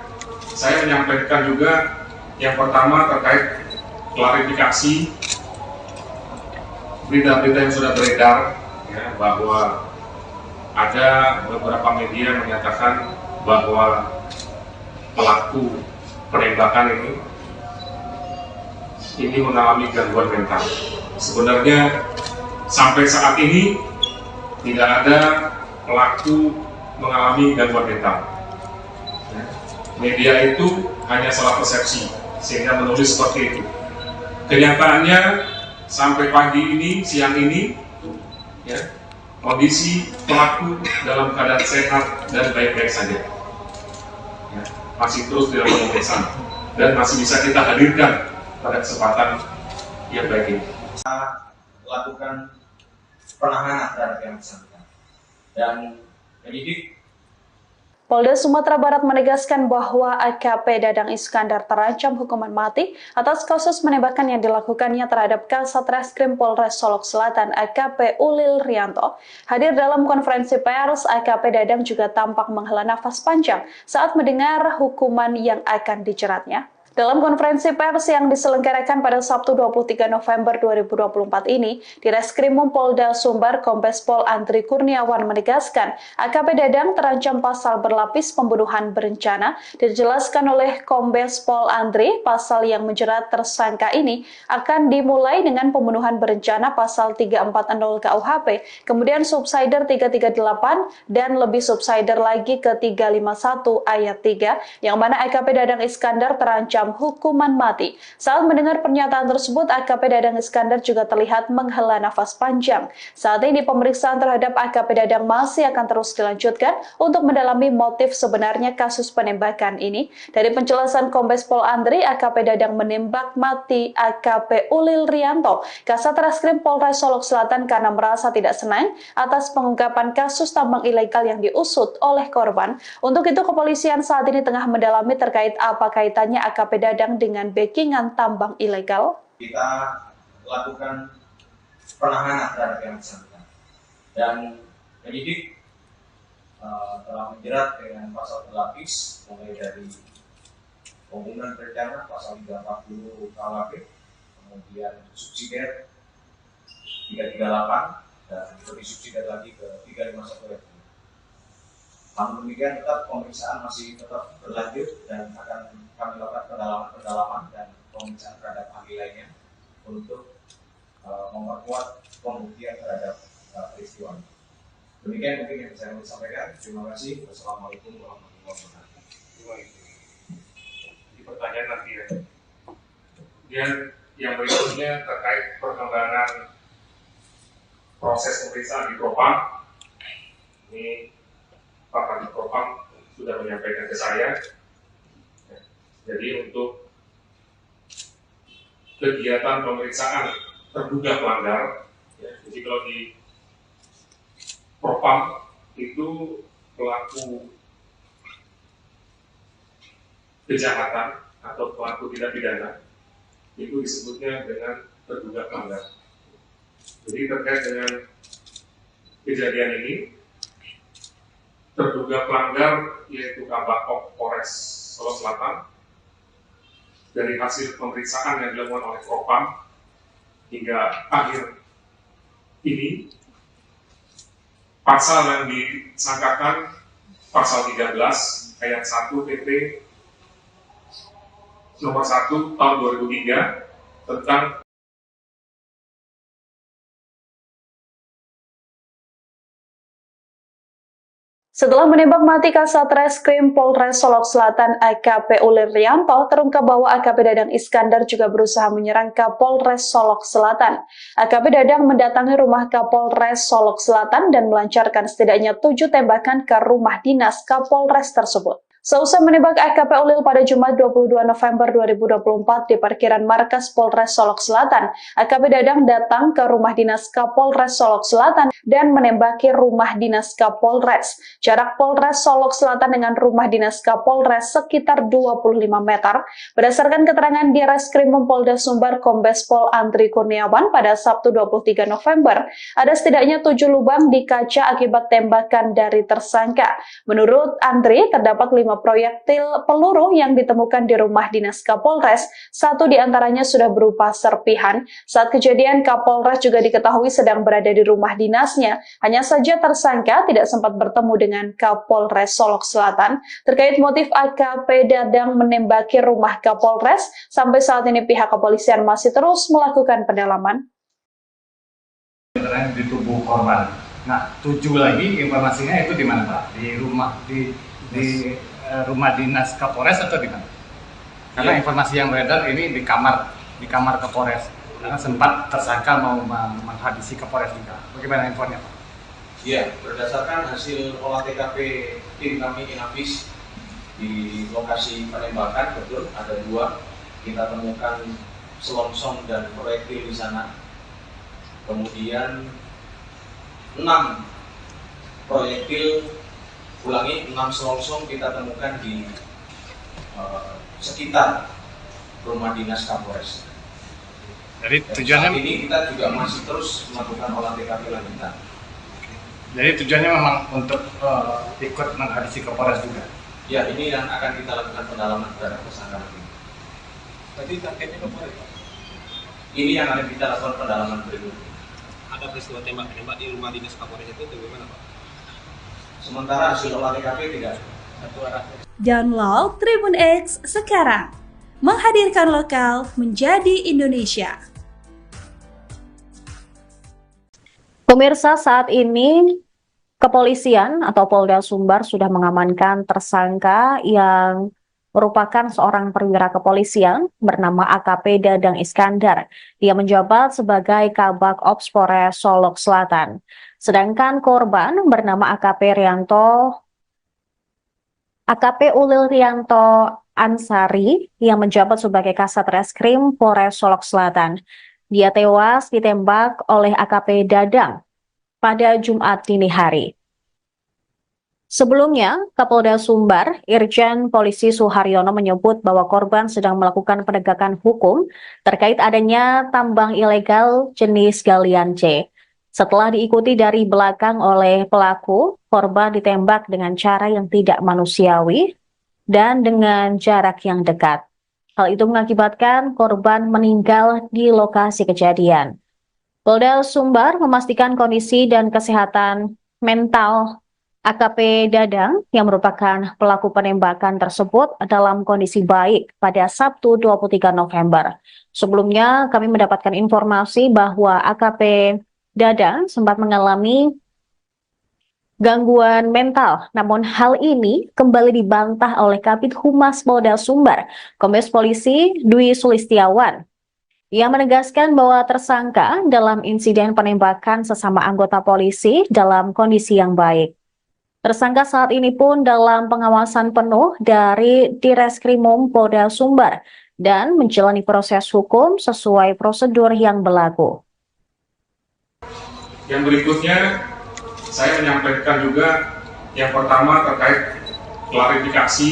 saya menyampaikan juga yang pertama terkait klarifikasi berita-berita yang sudah beredar, ya, bahwa ada beberapa media menyatakan bahwa pelaku penembakan ini mengalami gangguan mental. Sebenarnya sampai saat ini tidak ada pelaku mengalami gangguan mental. Media itu hanya salah persepsi sehingga menulis seperti itu. Kenyataannya sampai pagi ini, siang ini, ya, kondisi pelaku dalam keadaan sehat dan baik-baik saja. Ya, masih terus dilakukan pemeriksaan dan masih bisa kita hadirkan pada kesempatan yang baik ini. Kita lakukan penahanan terhadap yang bersangkutan dan penyidik Polda Sumatera Barat menegaskan bahwa AKP Dadang Iskandar terancam hukuman mati atas kasus penembakan yang dilakukannya terhadap Kasat Reskrim Polres Solok Selatan AKP Ulil Rianto. Hadir dalam konferensi pers, AKP Dadang juga tampak menghela nafas panjang saat mendengar hukuman yang akan dijeratnya. Dalam konferensi pers yang diselenggarakan pada Sabtu 23 November 2024 ini, Direskrimum Polda Sumbar Kombes Pol Andri Kurniawan menegaskan AKP Dadang terancam pasal berlapis pembunuhan berencana. Dijelaskan oleh Kombes Pol Andri, pasal yang menjerat tersangka ini akan dimulai dengan pembunuhan berencana pasal 340 KUHP, kemudian subsider 338 dan lebih subsider lagi ke 351 ayat 3, yang mana AKP Dadang Iskandar terancam hukuman mati. Saat mendengar pernyataan tersebut, AKP Dadang Iskandar juga terlihat menghela nafas panjang. Saat ini pemeriksaan terhadap AKP Dadang masih akan terus dilanjutkan untuk mendalami motif sebenarnya kasus penembakan ini. Dari penjelasan Kombes Pol Andri, AKP Dadang menembak mati AKP Ulil Rianto, Kasat Reskrim Polres Solok Selatan, karena merasa tidak senang atas pengungkapan kasus tambang ilegal yang diusut oleh korban. Untuk itu, kepolisian saat ini tengah mendalami terkait apa kaitannya AKP Dadang dengan backingan tambang ilegal. kita lakukan penahanan terhadap yang bersangkutan dan penyidik telah menjerat dengan pasal berlapis mulai dari pembunuhan berencana pasal 340 KUHP, kemudian subsidiar 338 dan lebih subsidiar lagi ke 351 ayat 3. Namun demikian tetap pemeriksaan masih tetap berlanjut dan akan kami lakukan pendalaman dan pemeriksaan terhadap ahli lainnya untuk memperkuat pembuktian terhadap peristiwa. Demikian mungkin yang saya mau sampaikan. Terima kasih. Wassalamualaikum warahmatullahi wabarakatuh. Di pertanyaan nanti ya. Kemudian yang berikutnya terkait perkembangan proses pemeriksaan di Propam. Ini Pak Kadif Propam sudah menyampaikan ke saya. Jadi untuk kegiatan pemeriksaan terduga pelanggar, ya, jadi kalau di Propam itu pelaku kejahatan atau pelaku tindak pidana itu disebutnya dengan terduga pelanggar. Jadi terkait dengan kejadian ini, terduga pelanggar yaitu Kabak Polres Solok Selatan dari hasil pemeriksaan yang dilakukan oleh Propam hingga akhir ini, pasal yang disangkakan pasal 13 ayat 1 PP nomor 1 tahun 2003 tentang Setelah menembak mati Kasat Reskrim Polres Solok Selatan AKP Uliryanto, terungkap bahwa AKP Dadang Iskandar juga berusaha menyerang Kapolres Solok Selatan. AKP Dadang mendatangi rumah Kapolres Solok Selatan dan melancarkan setidaknya 7 tembakan ke rumah dinas Kapolres tersebut. Seusai menembak AKP Ulil pada Jumat 22 November 2024 di parkiran markas Polres Solok Selatan, AKP Dadang datang ke rumah dinas Kapolres Solok Selatan dan menembaki rumah dinas Kapolres. Jarak Polres Solok Selatan dengan rumah dinas Kapolres sekitar 25 meter. Berdasarkan keterangan di Reskrimum Polda Sumbar Kombes Pol Andri Kurniawan pada Sabtu 23 November, ada setidaknya 7 lubang di kaca akibat tembakan dari tersangka. Menurut Andri, terdapat 5 proyektil peluru yang ditemukan di rumah dinas Kapolres. 1 diantaranya sudah berupa serpihan. Saat kejadian, Kapolres juga diketahui sedang berada di rumah dinasnya. Hanya saja tersangka tidak sempat bertemu dengan Kapolres Solok Selatan. Terkait motif AKP Dadang menembaki rumah Kapolres, sampai saat ini pihak kepolisian masih terus melakukan pendalaman. Di tubuh korban. Nah, 7 lagi informasinya itu di mana, Pak? Di rumah dinas Kapolres atau di mana? Karena informasi yang beredar ini di kamar Kapolres. Karena sempat tersangka mau menghadisi Kapolres juga. Bagaimana infonya, Pak? Iya, berdasarkan hasil olah TKP tim kami Inafis di lokasi penembakan, betul ada 2. Kita temukan selongsong dan proyektil di sana. Kemudian 6 proyektil, 6 selongsong kita temukan di sekitar rumah dinas Kapolres. Jadi tujuannya saat ini kita juga masih terus melakukan olah TKP lanjutan. Jadi tujuannya memang untuk ikut menghadisi Kapolres juga. Ya, ini yang akan kita lakukan pendalaman terhadap tersangka ini. Tadi targetnya Kapolres. Ini yang akan kita lakukan pendalaman berikutnya. Ada peristiwa tembak-tembak di rumah dinas Kapolres itu bagaimana, Pak? Sementara hasil olah TKP tidak Satu arah. Download Tribun X sekarang. Menghadirkan lokal menjadi Indonesia. Pemirsa, saat ini kepolisian atau Polda Sumbar sudah mengamankan tersangka yang merupakan seorang perwira kepolisian bernama AKP Dadang Iskandar. Dia menjabat sebagai Kabak Ops Polres Solok Selatan. Sedangkan korban bernama AKP Ulil Rianto Ansari yang menjabat sebagai Kasat Reskrim Polres Solok Selatan. Dia tewas ditembak oleh AKP Dadang pada Jumat dini hari. Sebelumnya, Kapolda Sumbar, Irjen Polisi Suharyono menyebut bahwa korban sedang melakukan penegakan hukum terkait adanya tambang ilegal jenis galian C. Setelah diikuti dari belakang oleh pelaku, korban ditembak dengan cara yang tidak manusiawi dan dengan jarak yang dekat. Hal itu mengakibatkan korban meninggal di lokasi kejadian. Polda Sumbar memastikan kondisi dan kesehatan mental AKP Dadang yang merupakan pelaku penembakan tersebut dalam kondisi baik pada Sabtu 23 November. Sebelumnya kami mendapatkan informasi bahwa AKP Dadang sempat mengalami gangguan mental. Namun hal ini kembali dibantah oleh Kabid Humas Polda Sumbar, Kombes Polisi Dwi Sulistiawan. Ia menegaskan bahwa tersangka dalam insiden penembakan sesama anggota polisi dalam kondisi yang baik. Tersangka saat ini pun dalam pengawasan penuh dari Direskrimum Polda Sumbar dan menjalani proses hukum sesuai prosedur yang berlaku. Yang berikutnya, saya menyampaikan juga yang pertama terkait klarifikasi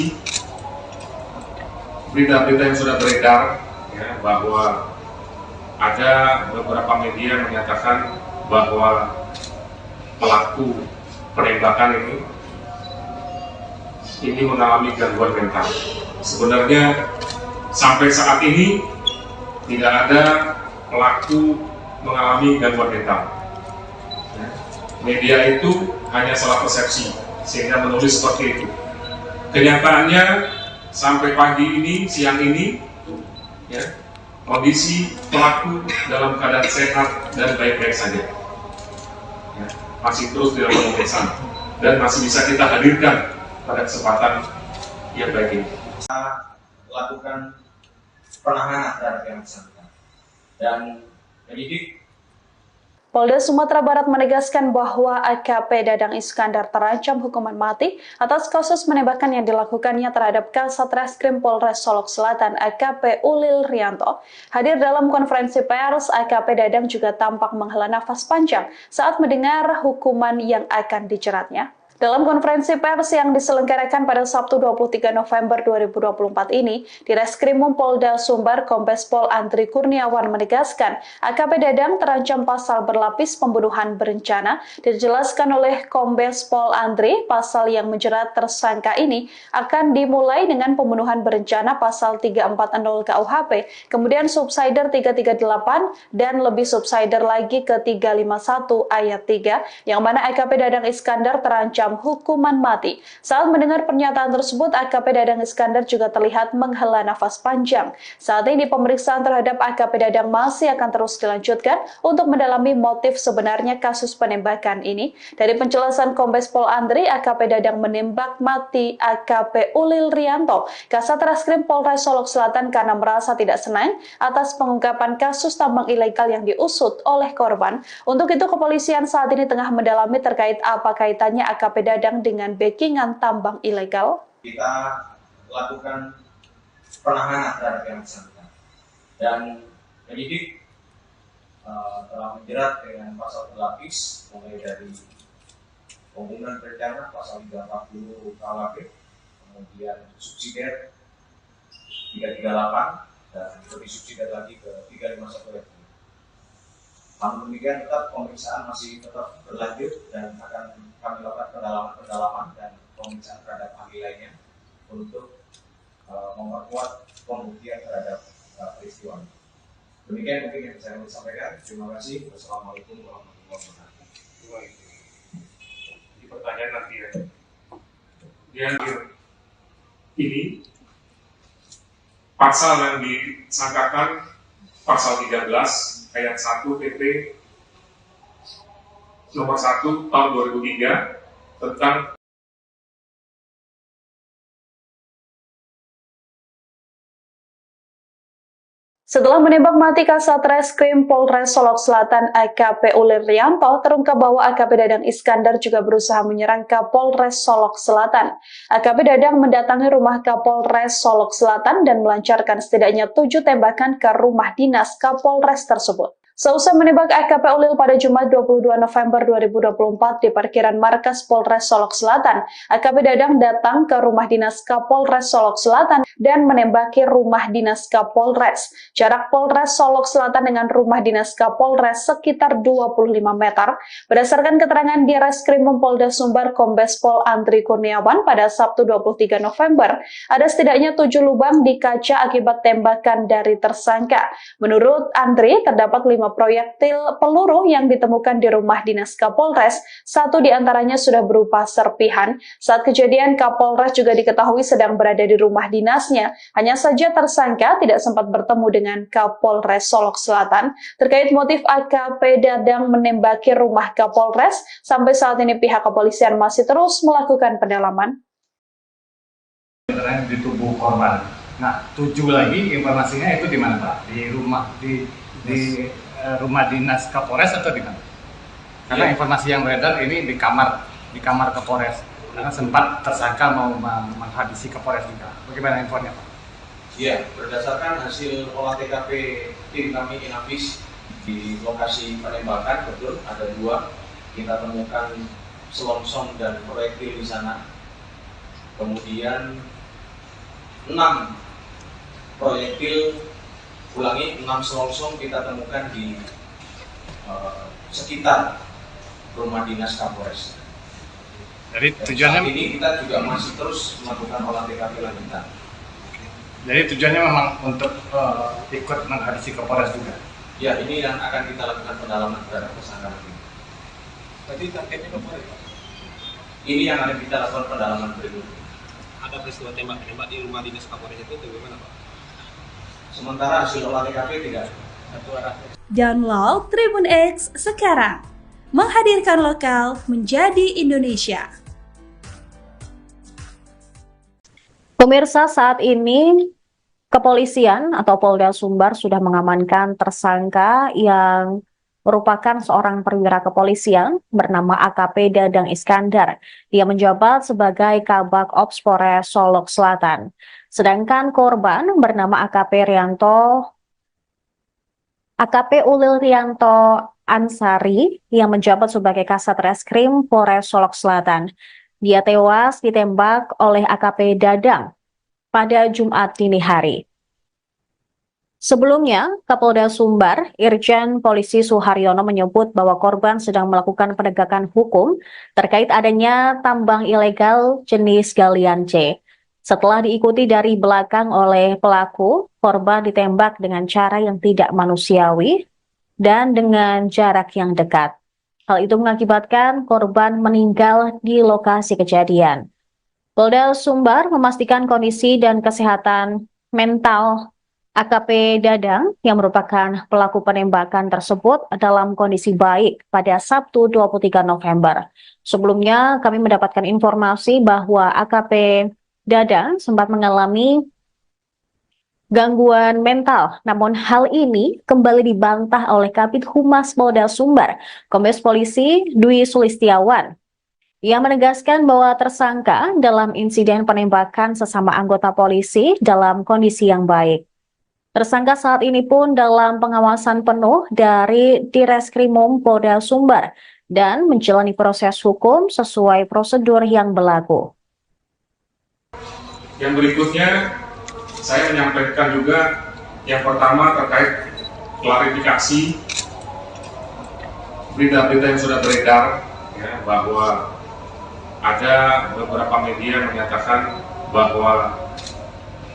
berita-berita yang sudah beredar, ya, bahwa ada beberapa media yang menyatakan bahwa pelaku penembakan ini mengalami gangguan mental. Sebenarnya Sampai saat ini tidak ada pelaku mengalami gangguan mental. Media itu hanya salah persepsi sehingga menulis seperti itu. Kenyataannya sampai pagi ini, siang ini, ya, kondisi pelaku dalam keadaan sehat dan baik-baik saja. Ya, masih terus dilakukan pemeriksaan dan masih bisa kita hadirkan pada kesempatan yang baik ini. Kita lakukan penahanan terhadap yang bersangkutan dan penyidik Polda Sumatera Barat menegaskan bahwa AKP Dadang Iskandar terancam hukuman mati atas kasus penembakan yang dilakukannya terhadap Kasat Reskrim Polres Solok Selatan AKP Ulil Rianto. Hadir dalam konferensi pers, AKP Dadang juga tampak menghela nafas panjang saat mendengar hukuman yang akan dijeratnya. Dalam konferensi pers yang diselenggarakan pada Sabtu 23 November 2024 ini, di Reskrimum Polda Sumbar, Kombes Pol Andri Kurniawan menegaskan AKP Dadang terancam pasal berlapis pembunuhan berencana. Dijelaskan oleh Kombes Pol Andri, pasal yang menjerat tersangka ini akan dimulai dengan pembunuhan berencana pasal 340 KUHP, kemudian subsider 338 dan lebih subsider lagi ke 351 ayat 3, yang mana AKP Dadang Iskandar terancam hukuman mati. Saat mendengar pernyataan tersebut, AKP Dadang Iskandar juga terlihat menghela nafas panjang. Saat ini pemeriksaan terhadap AKP Dadang masih akan terus dilanjutkan untuk mendalami motif sebenarnya kasus penembakan ini. Dari penjelasan Kombes Pol Andri, AKP Dadang menembak mati AKP Ulil Rianto, Kasat Reskrim Polres Solok Selatan, karena merasa tidak senang atas pengungkapan kasus tambang ilegal yang diusut oleh korban. Untuk itu, kepolisian saat ini tengah mendalami terkait apa kaitannya AKP Dadang dengan backingan tambang ilegal. kita lakukan penahanan terhadap yang bersangkutan dan penyidik telah menjerat dengan pasal berlapis mulai dari pembunuhan berencana pasal 340 KUHP, kemudian subsidiar 338 dan lebih subsidiar lagi ke 351 ayat 3. Namun demikian tetap pemeriksaan masih tetap berlanjut dan akan kami lakukan pendalaman dan pemeriksaan terhadap ahli lainnya untuk memperkuat pembuktian terhadap peristiwa ini. Demikian mungkin yang saya mau sampaikan. Terima kasih. Wassalamualaikum warahmatullahi wabarakatuh. Di pertanyaan nanti ya. Di akhir ini pasal yang disangkakan pasal 13 ayat 1 PP nomor 1 tahun 2003 tentang Setelah menembak mati Kasat Reskrim Polres Solok Selatan AKP Ulil Rianto, terungkap bahwa AKP Dadang Iskandar juga berusaha menyerang Kapolres Solok Selatan. AKP Dadang mendatangi rumah Kapolres Solok Selatan dan melancarkan setidaknya 7 tembakan ke rumah dinas Kapolres tersebut. Seusai menembak AKP Ulil pada Jumat 22 November 2024 di parkiran markas Polres Solok Selatan, AKP Dadang datang ke rumah dinas Kapolres Solok Selatan dan menembaki rumah dinas Kapolres. Jarak Polres Solok Selatan dengan rumah dinas Kapolres sekitar 25 meter. Berdasarkan keterangan di Reskrimum Polda Sumbar, Kombes Pol Andri Kurniawan pada Sabtu 23 November, ada setidaknya 7 lubang di kaca akibat tembakan dari tersangka. Menurut Andri, terdapat 5 proyektil peluru yang ditemukan di rumah dinas Kapolres. 1 diantaranya sudah berupa serpihan. Saat kejadian, Kapolres juga diketahui sedang berada di rumah dinasnya. Hanya saja tersangka tidak sempat bertemu dengan Kapolres Solok Selatan. Terkait motif AKP Dadang menembaki rumah Kapolres, sampai saat ini pihak kepolisian masih terus melakukan pendalaman. Di tubuh korban. Nah, 7 lagi informasinya itu di mana, Pak? Di rumah dinas Kapolres atau di mana? Karena informasi yang beredar ini di kamar Kapolres. Karena sempat tersangka mau menghabisi Kapolres juga. Bagaimana infonya, Pak? Iya, berdasarkan hasil olah TKP tim kami Inafis di lokasi penembakan, betul ada 2. Kita temukan selongsong dan proyektil di sana. Kemudian 6 proyektil, 6 selongsong kita temukan di sekitar rumah dinas Kapolres. Jadi Dan tujuannya saat ini kita juga masih terus melakukan olah TKP lanjutan. Jadi tujuannya memang untuk ikut menghabisi Kapolres juga. Ya, ini yang akan kita lakukan pendalaman terhadap tersangka ini. Berarti targetnya ke Polres, Pak? Ini yang akan kita lakukan pendalaman berikutnya. Ada peristiwa tembak-menembak di rumah dinas Kapolres itu bagaimana, Pak? Sementara hasil olah TKP tidak Satu arah. Download Tribun X sekarang. Menghadirkan lokal menjadi Indonesia. Pemirsa, saat ini kepolisian atau Polda Sumbar sudah mengamankan tersangka yang merupakan seorang perwira kepolisian bernama AKP Dadang Iskandar. Dia menjabat sebagai Kabak Ops Polres Solok Selatan. Sedangkan korban bernama AKP Ulil Rianto Ansari yang menjabat sebagai Kasat Reskrim Polres Solok Selatan. Dia tewas ditembak oleh AKP Dadang pada Jumat dini hari. Sebelumnya, Kapolda Sumbar, Irjen Polisi Suharyono menyebut bahwa korban sedang melakukan penegakan hukum terkait adanya tambang ilegal jenis galian C. Setelah diikuti dari belakang oleh pelaku, korban ditembak dengan cara yang tidak manusiawi dan dengan jarak yang dekat. Hal itu mengakibatkan korban meninggal di lokasi kejadian. Polda Sumbar memastikan kondisi dan kesehatan mental AKP Dadang yang merupakan pelaku penembakan tersebut dalam kondisi baik pada Sabtu 23 November. Sebelumnya kami mendapatkan informasi bahwa AKP Dadang sempat mengalami gangguan mental, namun hal ini kembali dibantah oleh Kabid Humas Polda Sumbar, Kombes Polisi Dwi Sulistiawan. Ia menegaskan bahwa tersangka dalam insiden penembakan sesama anggota polisi dalam kondisi yang baik. Tersangka saat ini pun dalam pengawasan penuh dari Direskrimum Polda Sumbar dan menjalani proses hukum sesuai prosedur yang berlaku. Yang berikutnya, saya menyampaikan juga yang pertama terkait klarifikasi berita-berita yang sudah beredar, ya, bahwa ada beberapa media yang menyatakan bahwa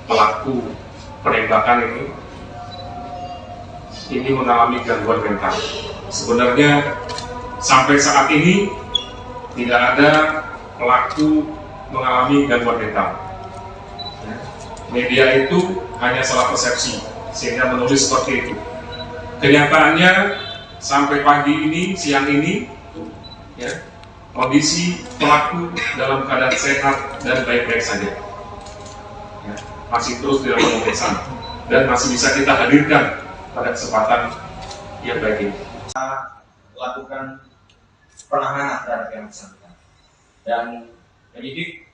pelaku penembakan ini mengalami gangguan mental. Sebenarnya sampai saat ini tidak ada pelaku mengalami gangguan mental. Media itu hanya salah persepsi sehingga menulis seperti itu. Kenyataannya sampai pagi ini, siang ini, ya, kondisi pelaku dalam keadaan sehat dan baik-baik saja. Ya, masih terus dilakukan pemeriksaan dan masih bisa kita hadirkan pada kesempatan yang baik ini. kita lakukan penahanan terhadap yang bersangkutan dan penyidik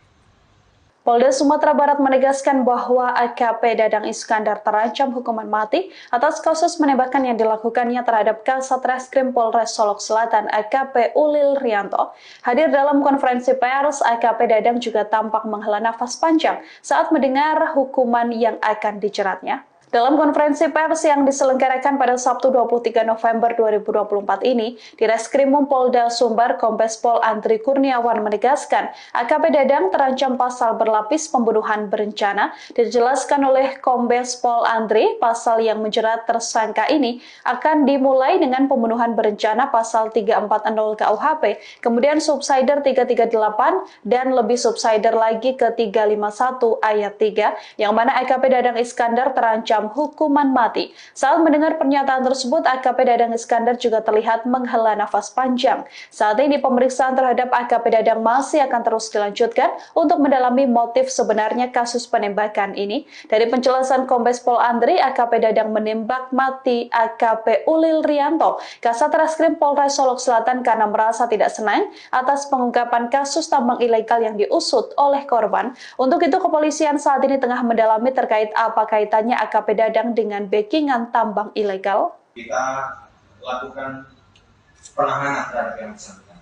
Polda Sumatera Barat menegaskan bahwa AKP Dadang Iskandar terancam hukuman mati atas kasus penembakan yang dilakukannya terhadap Kasat Reskrim Polres Solok Selatan AKP Ulil Rianto. Hadir dalam konferensi pers, AKP Dadang juga tampak menghela nafas panjang saat mendengar hukuman yang akan dijeratnya. Dalam konferensi pers yang diselenggarakan pada Sabtu 23 November 2024 ini, Direskrimum Polda Sumbar Kombes Pol Andri Kurniawan menegaskan AKP Dadang terancam pasal berlapis pembunuhan berencana. Dijelaskan oleh Kombes Pol Andri, pasal yang menjerat tersangka ini akan dimulai dengan pembunuhan berencana pasal 340 KUHP, kemudian subsider 338 dan lebih subsider lagi ke 351 ayat 3, yang mana AKP Dadang Iskandar terancam hukuman mati. Saat mendengar pernyataan tersebut, AKP Dadang Iskandar juga terlihat menghela nafas panjang. Saat ini pemeriksaan terhadap AKP Dadang masih akan terus dilanjutkan untuk mendalami motif sebenarnya kasus penembakan ini. Dari penjelasan Kombes Pol Andri, AKP Dadang menembak mati AKP Ulil Rianto, Kasat Reskrim Polres Solok Selatan, karena merasa tidak senang atas pengungkapan kasus tambang ilegal yang diusut oleh korban. Untuk itu, kepolisian saat ini tengah mendalami terkait apa kaitannya AKP Dadang dengan backingan tambang ilegal. kita lakukan penahanan terhadap yang bersangkutan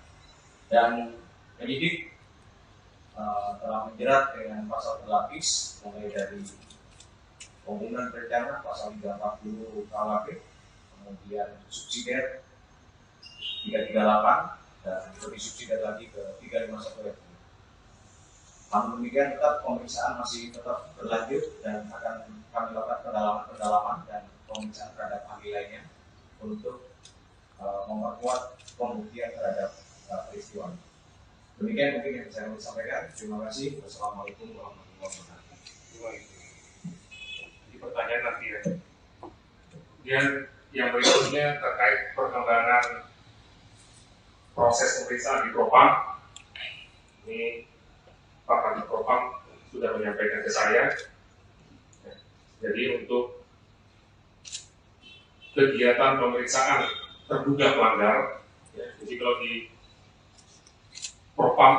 dan penyidik telah menjerat dengan pasal berlapis mulai dari pembunuhan berencana pasal 340 KUHP, kemudian subsidiar 338 dan lebih subsidiar lagi ke 351 ayat 3. Namun demikian tetap pemeriksaan masih tetap berlanjut dan akan kami lakukan pendalaman dan pemeriksaan terhadap ahli lainnya untuk memperkuat pembuktian terhadap peristiwa. Demikian mungkin yang saya mau sampaikan. Terima kasih. Wassalamualaikum warahmatullahi wabarakatuh. Di pertanyaan nanti ya. Kemudian yang berikutnya terkait perkembangan proses pemeriksaan di Propam. Ini Pak Kadif Propam sudah menyampaikan ke saya. Jadi untuk kegiatan pemeriksaan terduga pelanggar, jadi kalau di Propam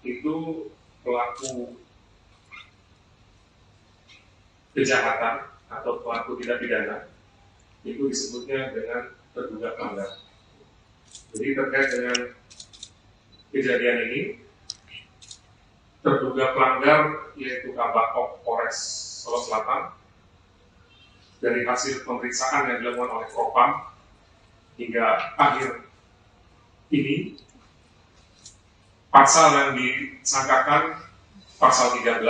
itu pelaku kejahatan atau pelaku tindak pidana itu disebutnya dengan terduga pelanggar. Jadi terkait dengan kejadian ini, terduga pelanggar yaitu Kabak Polres Solo Selatan dari hasil pemeriksaan yang dilakukan oleh Propam hingga akhir ini, pasal yang disangkakan pasal 13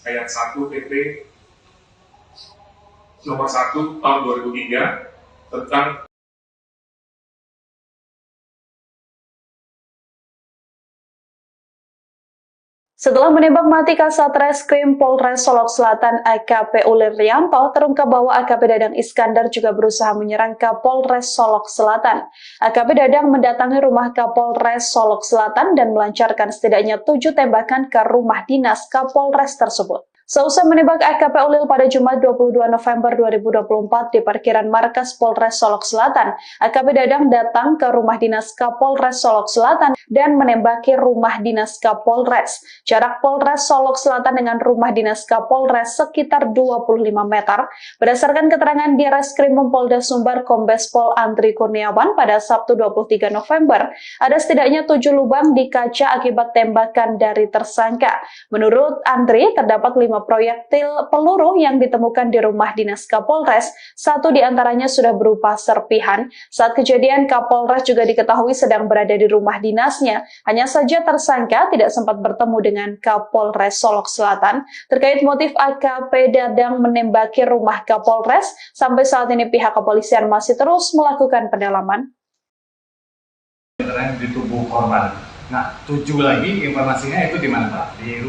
ayat 1 PP nomor 1 tahun 2003 tentang Setelah menembak mati Kasat Reskrim Polres Solok Selatan AKP Uliryanto, terungkap bahwa AKP Dadang Iskandar juga berusaha menyerang Kapolres Solok Selatan. AKP Dadang mendatangi rumah Kapolres Solok Selatan dan melancarkan setidaknya 7 tembakan ke rumah dinas Kapolres tersebut. Seusai menembak AKP Ulil pada Jumat 22 November 2024 di parkiran markas Polres Solok Selatan, AKP Dadang datang ke rumah dinas Kapolres Solok Selatan dan menembaki rumah dinas Kapolres. Jarak Polres Solok Selatan dengan rumah dinas Kapolres sekitar 25 meter. Berdasarkan keterangan di Reskrimum Polda Sumbar Kombes Pol Andri Kurniawan pada Sabtu 23 November, ada setidaknya 7 lubang di kaca akibat tembakan dari tersangka. Menurut Andri, terdapat 5 proyektil peluru yang ditemukan di rumah dinas Kapolres. 1 diantaranya sudah berupa serpihan. Saat kejadian, Kapolres juga diketahui sedang berada di rumah dinasnya. Hanya saja tersangka tidak sempat bertemu dengan Kapolres Solok Selatan. Terkait motif AKP Dadang menembaki rumah Kapolres, sampai saat ini pihak kepolisian masih terus melakukan pendalaman. Di tubuh korban. Nah, 7 lagi informasinya itu di mana, Pak? Di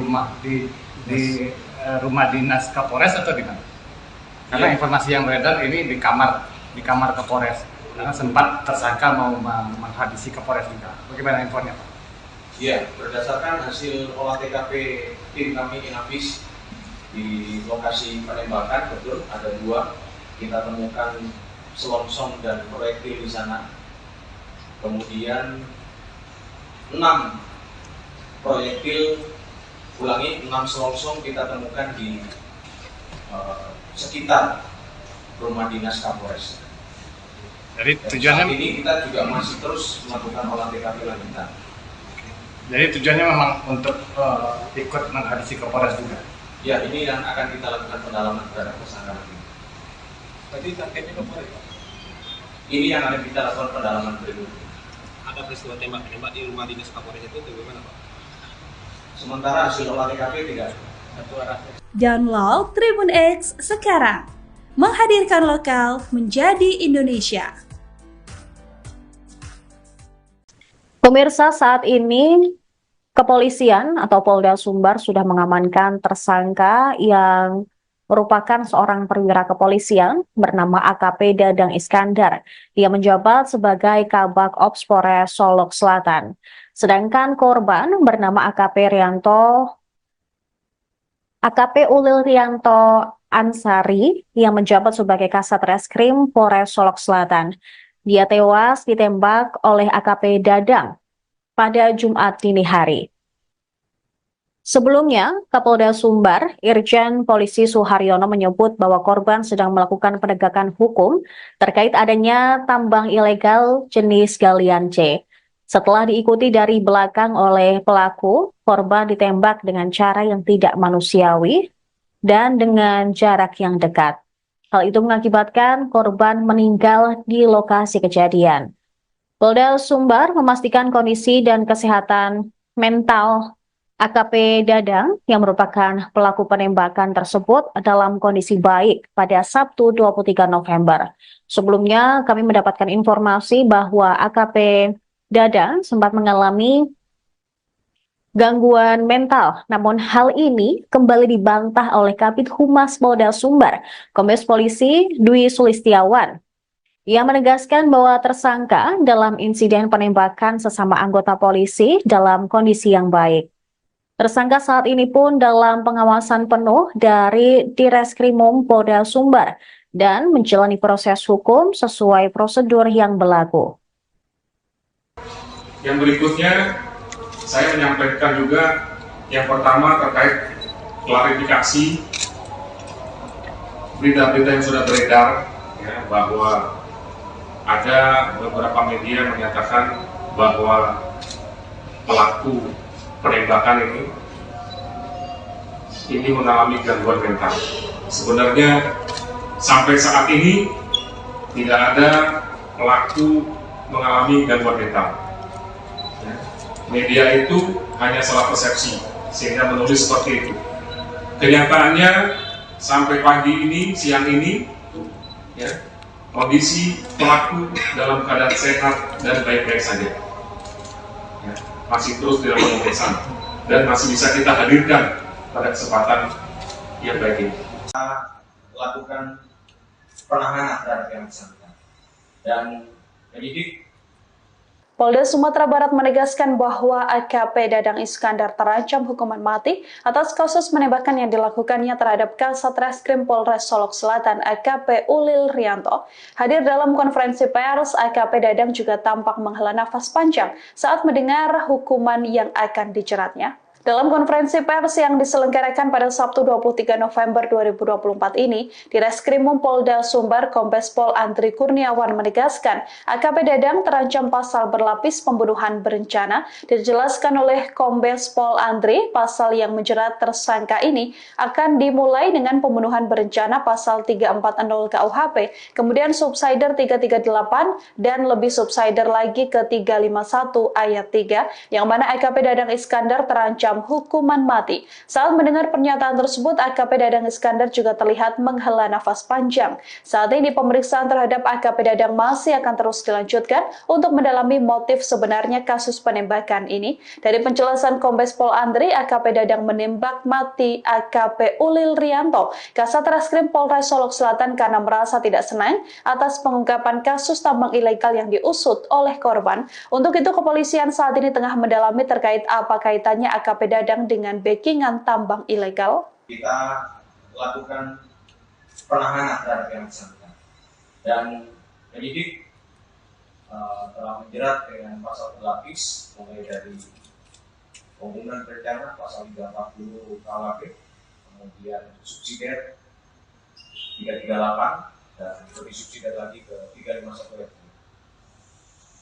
rumah dinas Kapolres atau di mana? Karena informasi yang beredar ini di kamar Kapolres. Karena sempat tersangka mau menghabisi Kapolres juga. Bagaimana infonya, Pak? Ya, berdasarkan hasil olah TKP tim kami Inafis di lokasi penembakan, betul ada 2. Kita temukan selongsong dan proyektil di sana. Kemudian 6 proyektil, 6 selongsong kita temukan di sekitar rumah dinas Kapolres. Jadi tujuannya saat ini kita juga masih terus melakukan olah TKP lanjutan. Jadi tujuannya memang untuk ikut menghabisi Kapolres juga. Ya, ini yang akan kita lakukan pendalaman terhadap tersangka ini. Tadi targetnya kemarin, Pak. Ini yang akan kita lakukan pendalaman berikutnya. Ada peristiwa tembak-tembak di rumah dinas Kapolres itu bagaimana, Pak? Sementara hasil olah TKP tidak ada. Download Tribun X sekarang. Menghadirkan lokal menjadi Indonesia. Pemirsa, saat ini kepolisian atau Polda Sumbar sudah mengamankan tersangka yang merupakan seorang perwira kepolisian bernama AKP Dadang Iskandar. Dia menjabat sebagai Kabak Ops Polres Solok Selatan. Sedangkan korban bernama AKP Ulil Rianto Ansari yang menjabat sebagai Kasat Reskrim Polres Solok Selatan. Dia tewas ditembak oleh AKP Dadang pada Jumat dini hari. Sebelumnya, Kapolda Sumbar, Irjen Polisi Suharyono menyebut bahwa korban sedang melakukan penegakan hukum terkait adanya tambang ilegal jenis galian C. Setelah diikuti dari belakang oleh pelaku, korban ditembak dengan cara yang tidak manusiawi dan dengan jarak yang dekat. Hal itu mengakibatkan korban meninggal di lokasi kejadian. Polda Sumbar memastikan kondisi dan kesehatan mental AKP Dadang yang merupakan pelaku penembakan tersebut dalam kondisi baik pada Sabtu 23 November. Sebelumnya kami mendapatkan informasi bahwa AKP Dadang sempat mengalami gangguan mental, namun hal ini kembali dibantah oleh Kabid Humas Polda Sumbar, Kombes Polisi Dwi Sulistiawan. Ia menegaskan bahwa tersangka dalam insiden penembakan sesama anggota polisi dalam kondisi yang baik. Tersangka saat ini pun dalam pengawasan penuh dari Direskrimum Polda Sumbar dan menjalani proses hukum sesuai prosedur yang berlaku. Yang berikutnya, saya menyampaikan juga yang pertama terkait klarifikasi berita-berita yang sudah beredar, ya, bahwa ada beberapa media menyatakan bahwa pelaku penembakan ini mengalami gangguan mental. Sebenarnya sampai saat ini tidak ada pelaku mengalami gangguan mental. Media itu hanya salah persepsi sehingga menulis seperti itu. Kenyataannya sampai pagi ini, siang ini, ya, kondisi pelaku dalam keadaan sehat dan baik-baik saja. Ya, masih terus dilakukan pemeriksaan dan masih bisa kita hadirkan pada kesempatan yang baik ini. Kita lakukan penahanan terhadap yang bersangkutan dan penyidik Polda Sumatera Barat menegaskan bahwa AKP Dadang Iskandar terancam hukuman mati atas kasus penembakan yang dilakukannya terhadap Kasat Reskrim Polres Solok Selatan AKP Ulil Rianto. Hadir dalam konferensi pers, AKP Dadang juga tampak menghela nafas panjang saat mendengar hukuman yang akan dijeratnya. Dalam konferensi pers yang diselenggarakan pada Sabtu 23 November 2024 ini, Direskrimum Polda Sumbar Kombes Pol Andri Kurniawan menegaskan AKP Dadang terancam pasal berlapis pembunuhan berencana. Dijelaskan oleh Kombes Pol Andri, pasal yang menjerat tersangka ini akan dimulai dengan pembunuhan berencana pasal 340 KUHP, kemudian subsider 338 dan lebih subsider lagi ke 351 ayat 3, yang mana AKP Dadang Iskandar terancam hukuman mati. Saat mendengar pernyataan tersebut, AKP Dadang Iskandar juga terlihat menghela nafas panjang. Saat ini pemeriksaan terhadap AKP Dadang masih akan terus dilanjutkan untuk mendalami motif sebenarnya kasus penembakan ini. Dari penjelasan Kombes Pol Andri, AKP Dadang menembak mati AKP Ulil Rianto, Kasat Reskrim Polres Solok Selatan, karena merasa tidak senang atas pengungkapan kasus tambang ilegal yang diusut oleh korban. Untuk itu, kepolisian saat ini tengah mendalami terkait apa kaitannya AKP Dadang dengan backingan tambang ilegal. kita lakukan penahanan terhadap yang bersangkutan dan penyidik telah menjerat dengan pasal berlapis mulai dari pembunuhan berencana pasal 340 KUHP, kemudian subsidiar 338 dan lebih subsidiar lagi ke 351 ayat 3.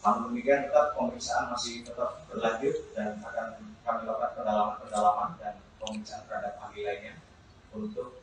Namun demikian tetap pemeriksaan masih tetap berlanjut dan akan kami lakukan pendalaman dan pemeriksaan terhadap ahli lainnya untuk